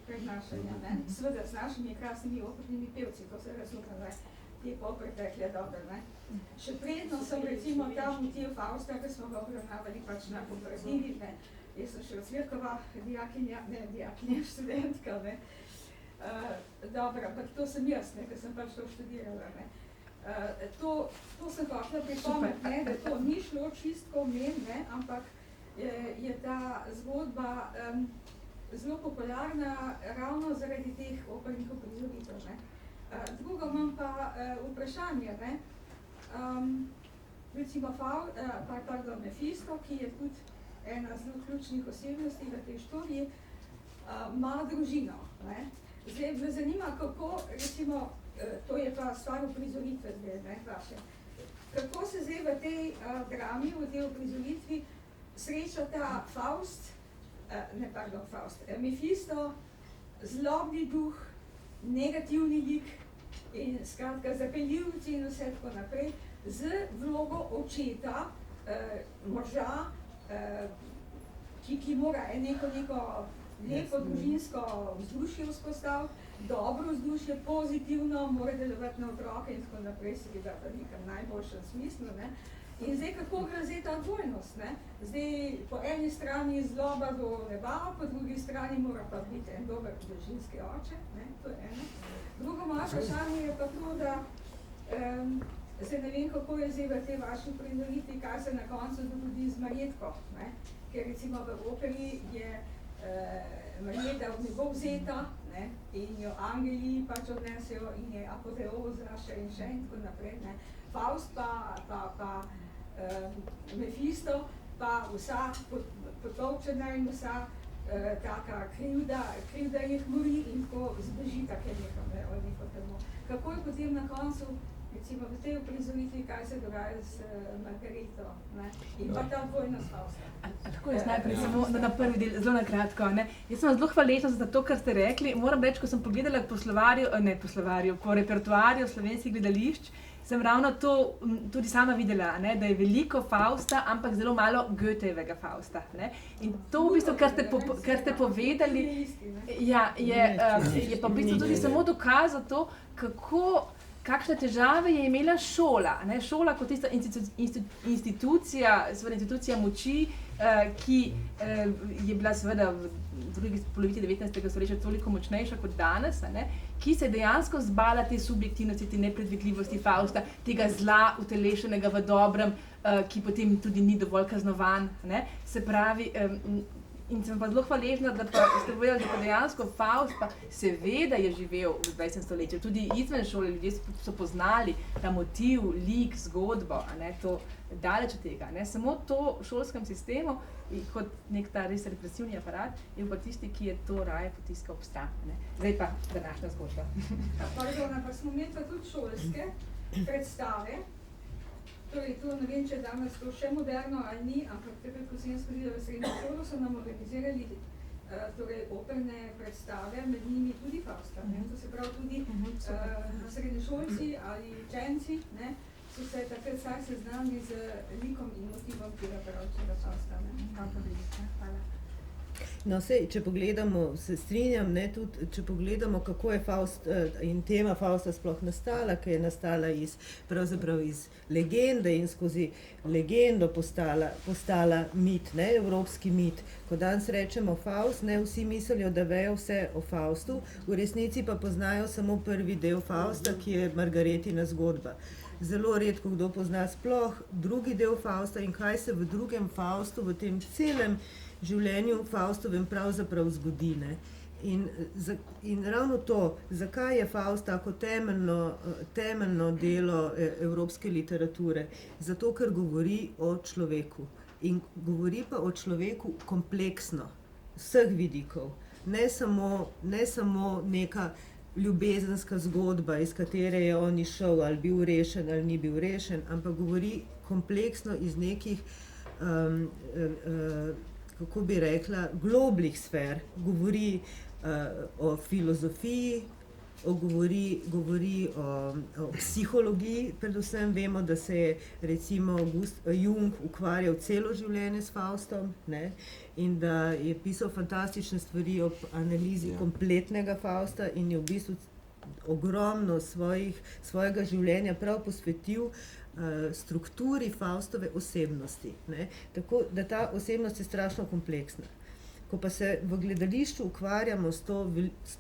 prednašanja, ne, seveda s našimi krasnimi opernimi pevci, to se razumem, ne, te popretekle dobre, ne. Še predno sem recimo ta motiv Fausta, ki smo ga obravnavali pač na komparativi, ne. Jaz sem še od Cvirkova dijakinja, študentka, ne. Dobro, ampak to sem jaz, ne, ker sem pač to študirala, ne. To sem hotela pripomniti, ne, da to ni šlo čistko meni, ne, ampak je ta zgodba zelo popularna ravno zaradi teh opernih uprizoritev, ne. Drugo imam pa vprašanje, ne. Recimo Mefisto, ki je tudi ena zelo ključnih osebnosti v tej štoriji, ima družino. Ne? Zdaj me zanima, kako, recimo, to je pa stvar uprizoritve zdaj, ne, vaše. Kako se zdaj v tej drami, v tej uprizoritvi srečata Mefisto, zlobni duh, negativni lik in skratka zapeljivci in vse tako naprej, z vlogo očeta, moža, ki mora neko lepo družinsko vzdušje vzpostaviti, dobro vzdušje, pozitivno, mora delovati na otroke in tako naprej, seveda v nekem najboljšem smislu. Ne? In zdaj, kako gre zdaj ta dvojnost? Ne? Zdaj, po eni strani zloba do neba, po drugi strani mora pa biti en dober družinski oče, ne? To je eno. Drugo moje vprašanje je pa to, da Zdaj ne vem, kako je zdaj v tej vaši predstavitvi, kaj se na koncu dogodi z Marjetko, ne? Ker recimo v operi je Marjeta od njega vzeta, ne? In jo angeli pač odnesejo in je apoteoza še in tako naprej. Ne? Faust pa Mefisto, pa vsa potolčena in vsa taka krivda jih mori in tako zbeži tako neko temo. Kako je potem na koncu, recimo v tej uprizoritvi, kaj se dogaja z Margareto, ne? In pa ta dvojnost Fausta. Tako jaz najprej samo na prvi del, zelo na kratko. Ne? Jaz sem vam zelo hvaležna za to, kar ste rekli. Moram reči, ko sem pogledala po repertoarju slovenskih gledališč, sem ravno to tudi sama videla, ne? Da je veliko Fausta, ampak zelo malo Goethejevega Fausta. Ne? In to v bistvu, kar ste povedali, je pa v bistvu tudi samo dokaz za to, kakšne težave je imela šola. Ne? Šola kot tista institucija moči, ki je bila seveda v drugi polovici 19. stoletja toliko močnejša kot danes, ne? Ki se je dejansko zbala te subjektivnosti, te nepredvidljivosti Fausta, tega zla utelešenega v dobrem, ki potem tudi ni dovolj kaznovan. Ne? Se pravi, in sem pa zelo hvaležna, da pa ste povedali, da pa dejansko Faust pa seveda je živel v 20. stoletju. Tudi izven šole ljudje so poznali ta motiv, lik, zgodbo, ne, to daleč od tega. Ne. Samo to v šolskem sistemu, kot nek ta res represivni aparat, je pa tisti, ki je to raje potiskal ob stran. Ne. Zdaj pa današnja zgodba. Pardon, pa smo imeli pa tudi šolske predstave. Torej, to ne vem, če je danes to še moderno ali ni, ampak takrat, ko sem jaz hodila v srednjo šolo, so nam organizirali operne predstave, med njimi tudi Fausta. To se pravi tudi srednješolci ali učenci, ne, so se takrat vsaj seznanili z likom in motivom tega pravičnega Fausta. Hvala. No, sej, če pogledamo, se strinjam, ne, tudi, če pogledamo, kako je Faust in tema Fausta sploh nastala, ki je nastala pravzaprav iz legende in skozi legendo postala mit, ne, evropski mit. Ko danes rečemo Faust, ne, vsi mislijo, da vejo vse o Faustu, v resnici pa poznajo samo prvi del Fausta, ki je Margaretina zgodba. Zelo redko kdo pozna sploh drugi del Fausta in kaj se v drugem Faustu, v tem celem življenju Faustovem pravzaprav zgodi. Ne? In ravno to, zakaj je Faust tako temeljno delo evropske literature? Zato, ker govori o človeku. In govori pa o človeku kompleksno, vseh vidikov. Ne samo neka ljubezenska zgodba, iz katere je on išel, ali bil rešen ali ni bil rešen, ampak govori kompleksno iz nekih kako bi rekla, globlih sfer, govori o filozofiji, govori o psihologiji, predvsem vemo, da se je recimo Jung ukvarjal celo življenje s Faustom, ne? In da je pisal fantastične stvari o analizi kompletnega Fausta in je v bistvu ogromno svojega življenja prav posvetil strukturi Faustove osebnosti. Ne? Tako da ta osebnost je strašno kompleksna. Ko pa se v gledališču ukvarjamo s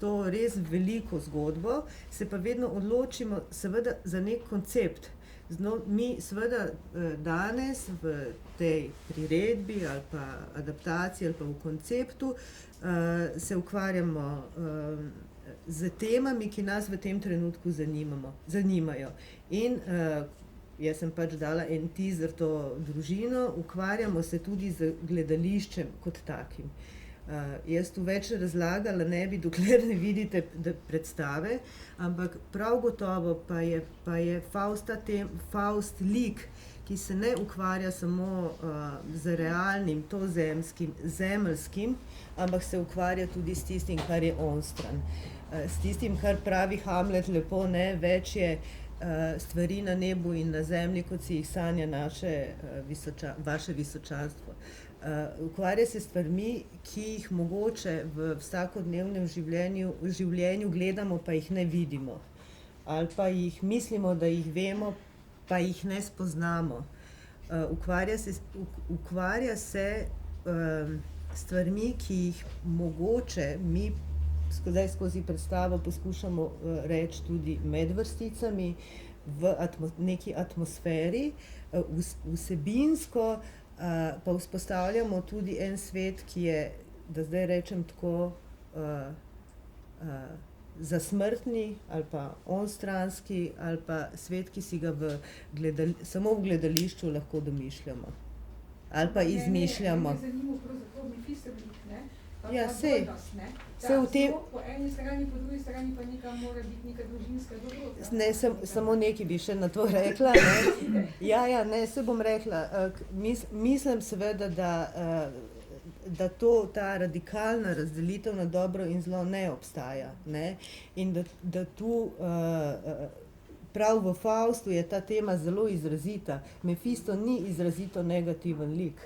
to res veliko zgodbo, se pa vedno odločimo seveda za nek koncept. Mi seveda danes v tej priredbi ali pa adaptaciji ali pa v konceptu se ukvarjamo z temami, ki nas v tem trenutku zanimajo. In jaz sem pač dala en teaser to družino, ukvarjamo se tudi z gledališčem kot takim. Jaz tu več razlagala ne bi, dokler ne vidite predstave, ampak prav gotovo pa je Faust lik, ki se ne ukvarja samo z realnim, tozemskim, zemeljskim, ampak se ukvarja tudi s tistim, kar je onstran. S tistim, kar pravi Hamlet lepo, ne, več je stvari na nebu in na zemlji, kot si jih sanja vaše visočanstvo. Ukvarja se s stvarmi, ki jih mogoče v vsakodnevnem življenju gledamo, pa jih ne vidimo. Ali pa jih mislimo, da jih vemo, pa jih ne spoznamo. Ukvarja se stvarmi, ki jih mogoče mi skozi predstavo poskušamo reči tudi med vrsticami, v neki atmosferi, vsebinsko pa vzpostavljamo tudi en svet, ki je, da zdaj rečem tako, zasmrtni ali pa onstranski, ali pa svet, ki si ga samo v gledališču lahko domišljamo. Ali pa izmišljamo. Ne, zanimivo pravzaprav Mephistovih, ne? Ja, sej. Sej v tem... Po eni strani, po drugi strani pa mora biti neka družinska dobrota. Ne, samo nekaj bi še na to rekla. Ne? Ja, ne, se bom rekla. Mislim seveda, da ta radikalna razdelitev na dobro in zlo ne obstaja. Ne? In da tu prav v Faustu je ta tema zelo izrazita. Mefisto ni izrazito negativen lik.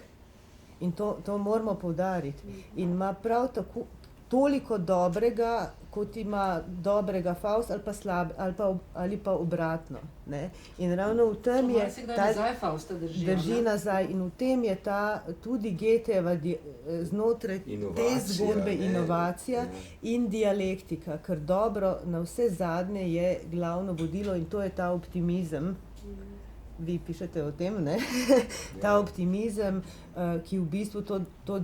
In to moramo poudariti. In ima prav tako toliko dobrega, kot ima dobrega Faust, ali pa ali pa obratno. Ne? In ravno v tem je drži nazaj. In v tem je ta tudi Goethejeva znotraj te zgodbe inovacija in dialektika, ker dobro na vse zadnje je glavno vodilo in to je ta optimizem. Vi pišete o tem, ne? Ta optimizem, ki v bistvu to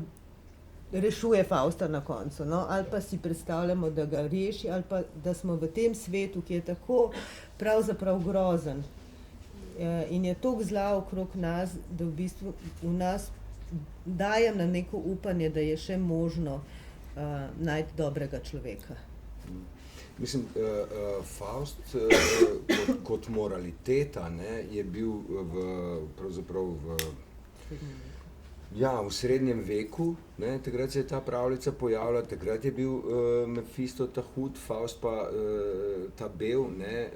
rešuje Fausta na koncu, no? Ali pa si predstavljamo, da ga reši, ali pa da smo v tem svetu, ki je tako pravzaprav grozen in je toliko zla okrog nas, da v bistvu v nas dajem na neko upanje, da je še možno najti dobrega človeka. Mislim, Faust kot moraliteta, ne, je bil pravzaprav v srednjem veku, ne, takrat se je ta pravljica pojavila, takrat je bil Mefisto ta hud, Faust pa ta bel, ne,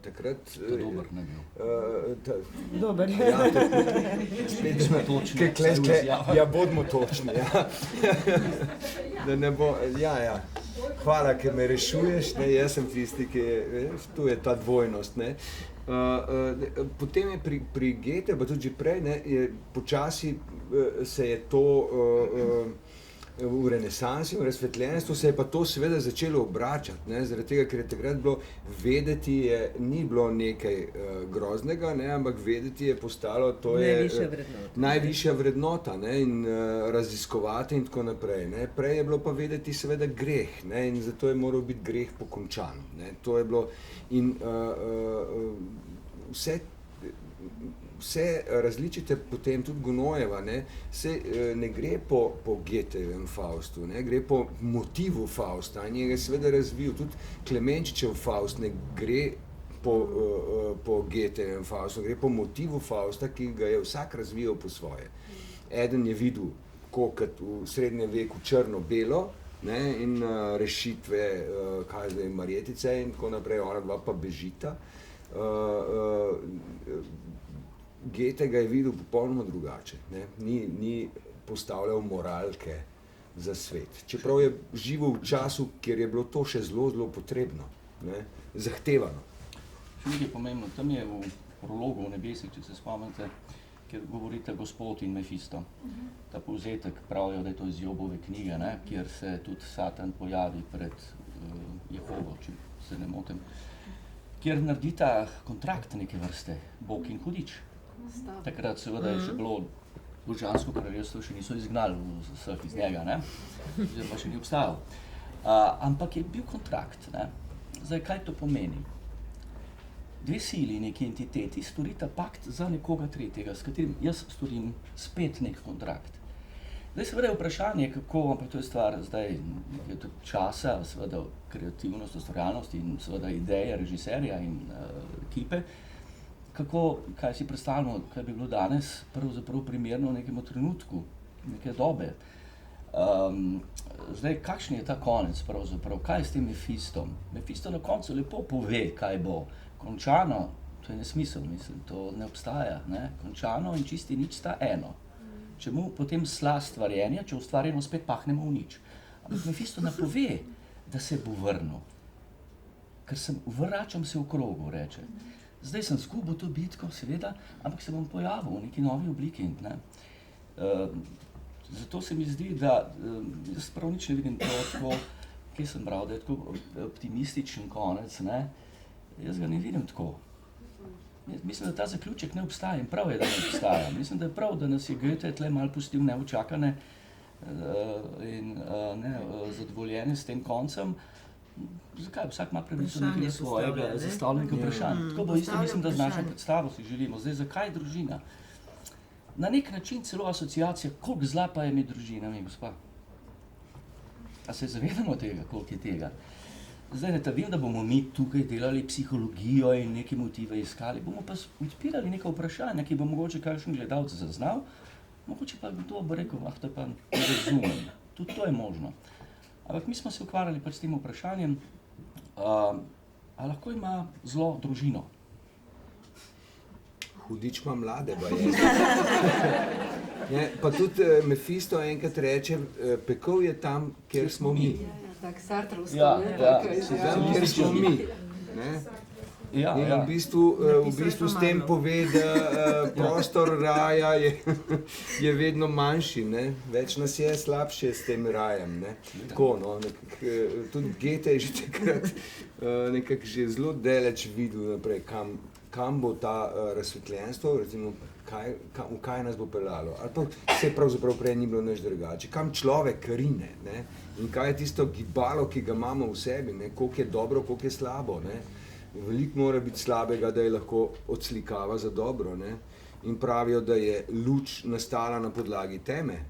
takrat... To je dober, ne bil. Dober. Ja, spet smo točni. Ja, bodimo točni, ja. Da ne bo, ja. Hvala, ker me rešuješ, ne, jaz sem tisti, ki je, tu je ta dvojnost, ne. Potem je pri Goethe, pa tudi že prej, ne, počasi se je to v renesansi, v razsvetljenstvu se je pa to seveda začelo obračati, ne, zaradi tega, ker je takrat bilo vedeti, ni bilo nekaj groznega, ne, ampak vedeti je postalo, to je najvišja vrednota, ne, in raziskovati in tako naprej, ne. Prej je bilo pa vedeti seveda greh, ne, in zato je moral biti greh pokončan, ne, to je bilo in vse različite potem tudi Gonojeva, ne, se ne gre po Goethejevem Faustu, ne, gre po motivu Fausta, in je seveda razvil, tudi Klemenčičev Faust ne gre po Goethejevem Faustu, gre po motivu Fausta, ki ga je vsak razvijal po svoje. Eden je videl, kot v srednjem veku, črno-belo, ne, in rešitve, kaj zdaj, Marjetice in tako naprej, ona dva pa bežita. Goethe ga je videl popolnoma drugače, ne? Ni postavljal moralke za svet. Čeprav je živel v času, kjer je bilo to še zelo potrebno, ne? Zahtevano. Še nekaj pomembno, tam je v prologu v nebesih, če se spomnite, kjer govorite Gospod in Mefisto. Ta povzetek pravijo, da je to iz Jobove knjige, ne? Kjer se tudi Satan pojavi pred Jehovo, če se ne motim, kjer naredita kontrakt neke vrste, Bog in hudič. Takrat seveda je še bilo božansko kraljestvo, še niso izgnali vseh iz njega, ne? Oziroma še ni obstajal. Ampak je bil kontrakt, ne? Zdaj, kaj to pomeni? Dve sili, neki entiteti, storita pakt za nekoga tretjega, s katerim jaz storim spet nek kontrakt. Zdaj seveda je vprašanje, kako, ampak to je stvar zdaj je tudi časa, seveda kreativnost, ustvarjalnost in seveda ideje režiserja in ekipe, kaj si predstavljamo, kaj bi bilo danes pravzaprav primerno nekemu trenutku, neke dobe. Zdaj, kakšen je ta konec pravzaprav, kaj je s tem Mefistom? Mefisto na koncu lepo pove, kaj bo. Končano, to je nesmisel, mislim, to ne obstaja, ne? Končano in čisti nič sta eno. Čemu potem sla stvarjenja, če ustvarjeno spet pahnemo v nič. Ampak Mefisto napove, da se bo vrnil. Ker vračam se v krogu, reče. Zdaj sem zgubil to bitko, seveda, ampak se bom pojavil v neki novi obliki. Ne? Zato se mi zdi, da jaz prav nič ne vidim tako, kje sem bral, da je tako optimističen konec, ne? Jaz ga ne vidim tako. Mislim, da ta zaključek ne obstaja in prav je, da ne obstaja. Mislim, da je prav, da nas je Goethe tle malo pustil neučakane in zadovoljene s tem koncem. Zakaj? Vsak ima pravico nekaj svojega zastavljenega vprašanja. Tako bo isto, mislim, da z našo predstavo si želimo. Zdaj, zakaj družina? Na nek način celo asociacija, koliko zla pa je med družinami, gospa? A se zavedamo tega, koliko je tega? Zdaj ne trdim, da bomo mi tukaj delali psihologijo in neke motive iskali, bomo pa odpirali neka vprašanja, ki bo mogoče kakšen gledalec zaznal, mogoče pa to bo rekel, to pa ne razumem. Tudi to je možno. Ampak mi smo se ukvarjali pač s tem vprašanjem, a lahko ima zlo družino? Hudič ima mlade, pa tudi Mefisto enkrat reče, pekel je tam, kjer smo mi. Tak Sartrovsko, tam, kjer smo mi. In v bistvu s tem pove, da prostor raja je vedno manjši, ne? Več nas je, slabše s tem rajem. Ne? Tako, no, tudi Goethe je že takrat nekako že zelo daleč videl naprej, kam bo ta razsvetljenstvo, recimo, v kaj nas bo peljalo. Ali pa vse pravzaprav prej ni bilo nič drugače. Kam človek rine, ne? In kaj je tisto gibalo, ki ga imamo v sebi, ne? Koliko je dobro, koliko je slabo. Ne? Veliko mora biti slabega, da je lahko odslikava za dobro. Ne? In pravijo, da je luč nastala na podlagi teme,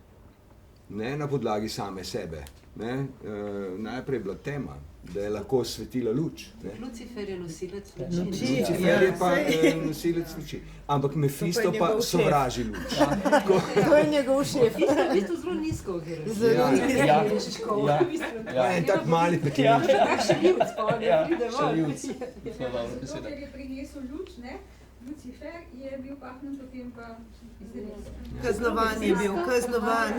ne na podlagi same sebe. Ne? Najprej je bila tema, da je lahko svetila luč. Ne? Lucifer je nosilec luči. luči. Lucifer je pa nosilec luči. Ampak Mefisto pa sovraži luč. To je njegov šef. V bistvu zelo nizko En tak mali peklin. šaljivc, pa ne pride ven. Zato, ker je prinesel luč, ne? Lucifer je bil pahnen, potem pa izdelec. Kaznovan je bil, kaznovan.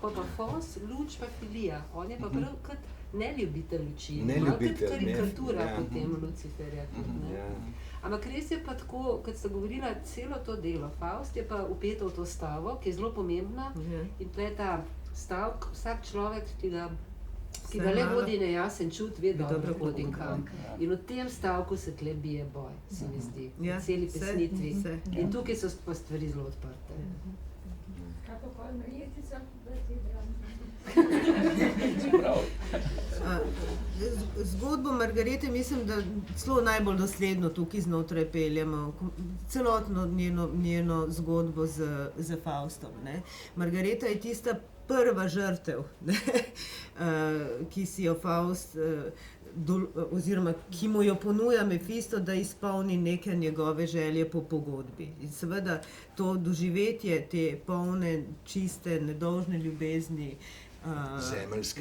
Pa fos, luč pa filija. On je pa prav kot neljubitelj luči. Neljubitelj, kot karikatura potem Luciferja. Ampak res je pa tako, kot sta govorila, celo to delo. Faust je pa vpeto v to stavo, ki je zelo pomembna in tle ta stavek, vsak človek, ki ga le vodi nejasen čut, ve dobro hodim kam. In v tem stavku se tle bije boj, se mi zdi, v celi pesnitvi. In tukaj so pa stvari zelo odprte. Kaj pa pol Marjetica, da ti drami? Zgodbo Margarete mislim, da celo najbolj dosledno tukaj znotraj peljemo, celotno njeno zgodbo z Faustom. Ne. Margareta je tista prva žrtev, ki si jo Faust, oziroma ki mu jo ponuja Mefisto, da izpolni neke njegove želje po pogodbi. In seveda to doživetje te polne, čiste, nedolžne ljubezni,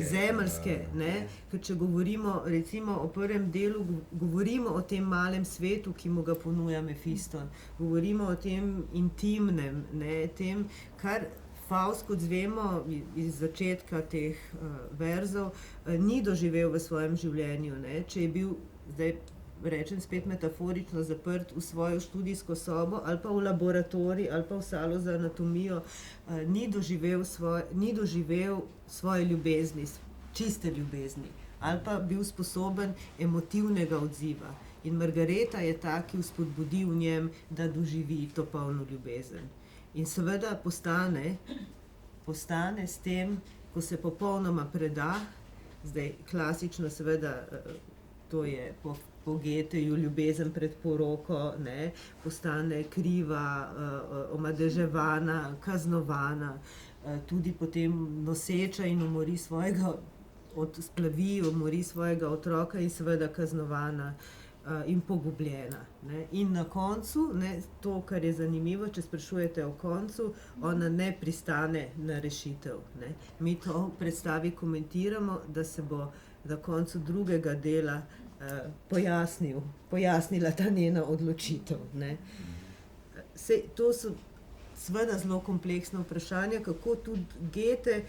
zemeljske, ne? Ker če govorimo recimo o prvem delu, govorimo o tem malem svetu, ki mu ga ponuja Mefisto. Govorimo o tem intimnem, ne? Tem, kar Faust, kot zvemo iz začetka teh verzov, ni doživel v svojem življenju. Ne? Če je bil, zdaj rečem spet metaforično, zaprt v svojo študijsko sobo ali pa v laboratorij ali pa v salo za anatomijo, ni doživel svoje ljubezni, čiste ljubezni, ali pa bil sposoben emotivnega odziva. In Margareta je ta, ki vzpodbudi v njem, da doživi to polno ljubezen. In seveda postane s tem, ko se popolnoma preda, zdaj klasično seveda, to je po Goetheju ljubezen pred poroko, ne, postane kriva, omadeževana, kaznovana, tudi potem noseča in umori svojega otroka in seveda kaznovana in pogubljena. Ne. In na koncu, ne, to, kar je zanimivo, če sprašujete o koncu, ona ne pristane na rešitev. Ne. Mi to v predstavi komentiramo, da se bo na koncu drugega dela pojasnila ta njena odločitev. Ne. To so seveda zelo kompleksna vprašanja, kako tudi Goethe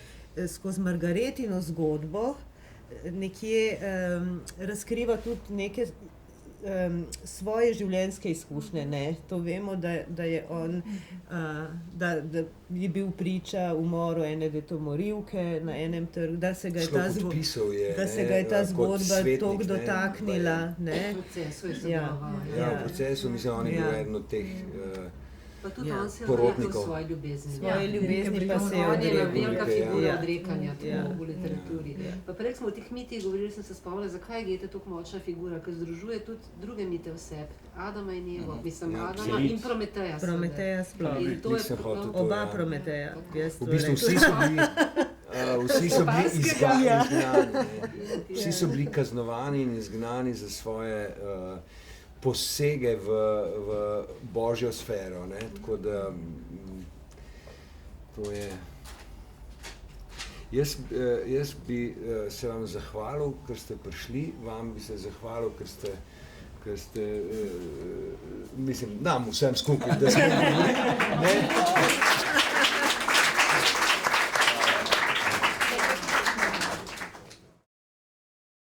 skozi Margaretino zgodbo nekje razkriva tudi neke svoje življenjske izkušnje. Ne? To vemo, da je on da je bil priča umoru ene detomorilke na enem trgu, da se ga je ta zgodba toliko dotaknila. Ne? Procesu je Ja. sodeloval. Ja, v procesu, mislim, on je bil Ja. eden od teh Pa tudi Ja. on se je Porotnikov. odrekel svoji ljubezni. Svoje ljubezni pa se je On je ena odrekel. velika Ja. figura Ja. odrekanja Ja. v literaturi. Pa prej smo o teh mitih govorili, sem se spomnila, zakaj je Goethe tako močna figura, ker združuje tudi druge mite v sebi. Adama in Evo, mislim Ja, Adama absolut. in Prometeja. seveda. Prometeja sploh. In to je Nisem hotel to, Oba ja. Prometeja. Jaz V to bistvu rečem. vsi so bili izgnani. Ja. Vsi so bili kaznovani in izgnani za svoje posege v božjo sfero. Ne? Tako da to je. Jaz bi se vam zahvalil, ker ste prišli, vam bi se zahvalil, ker ste mislim, nam vsem skupaj, da smo bili.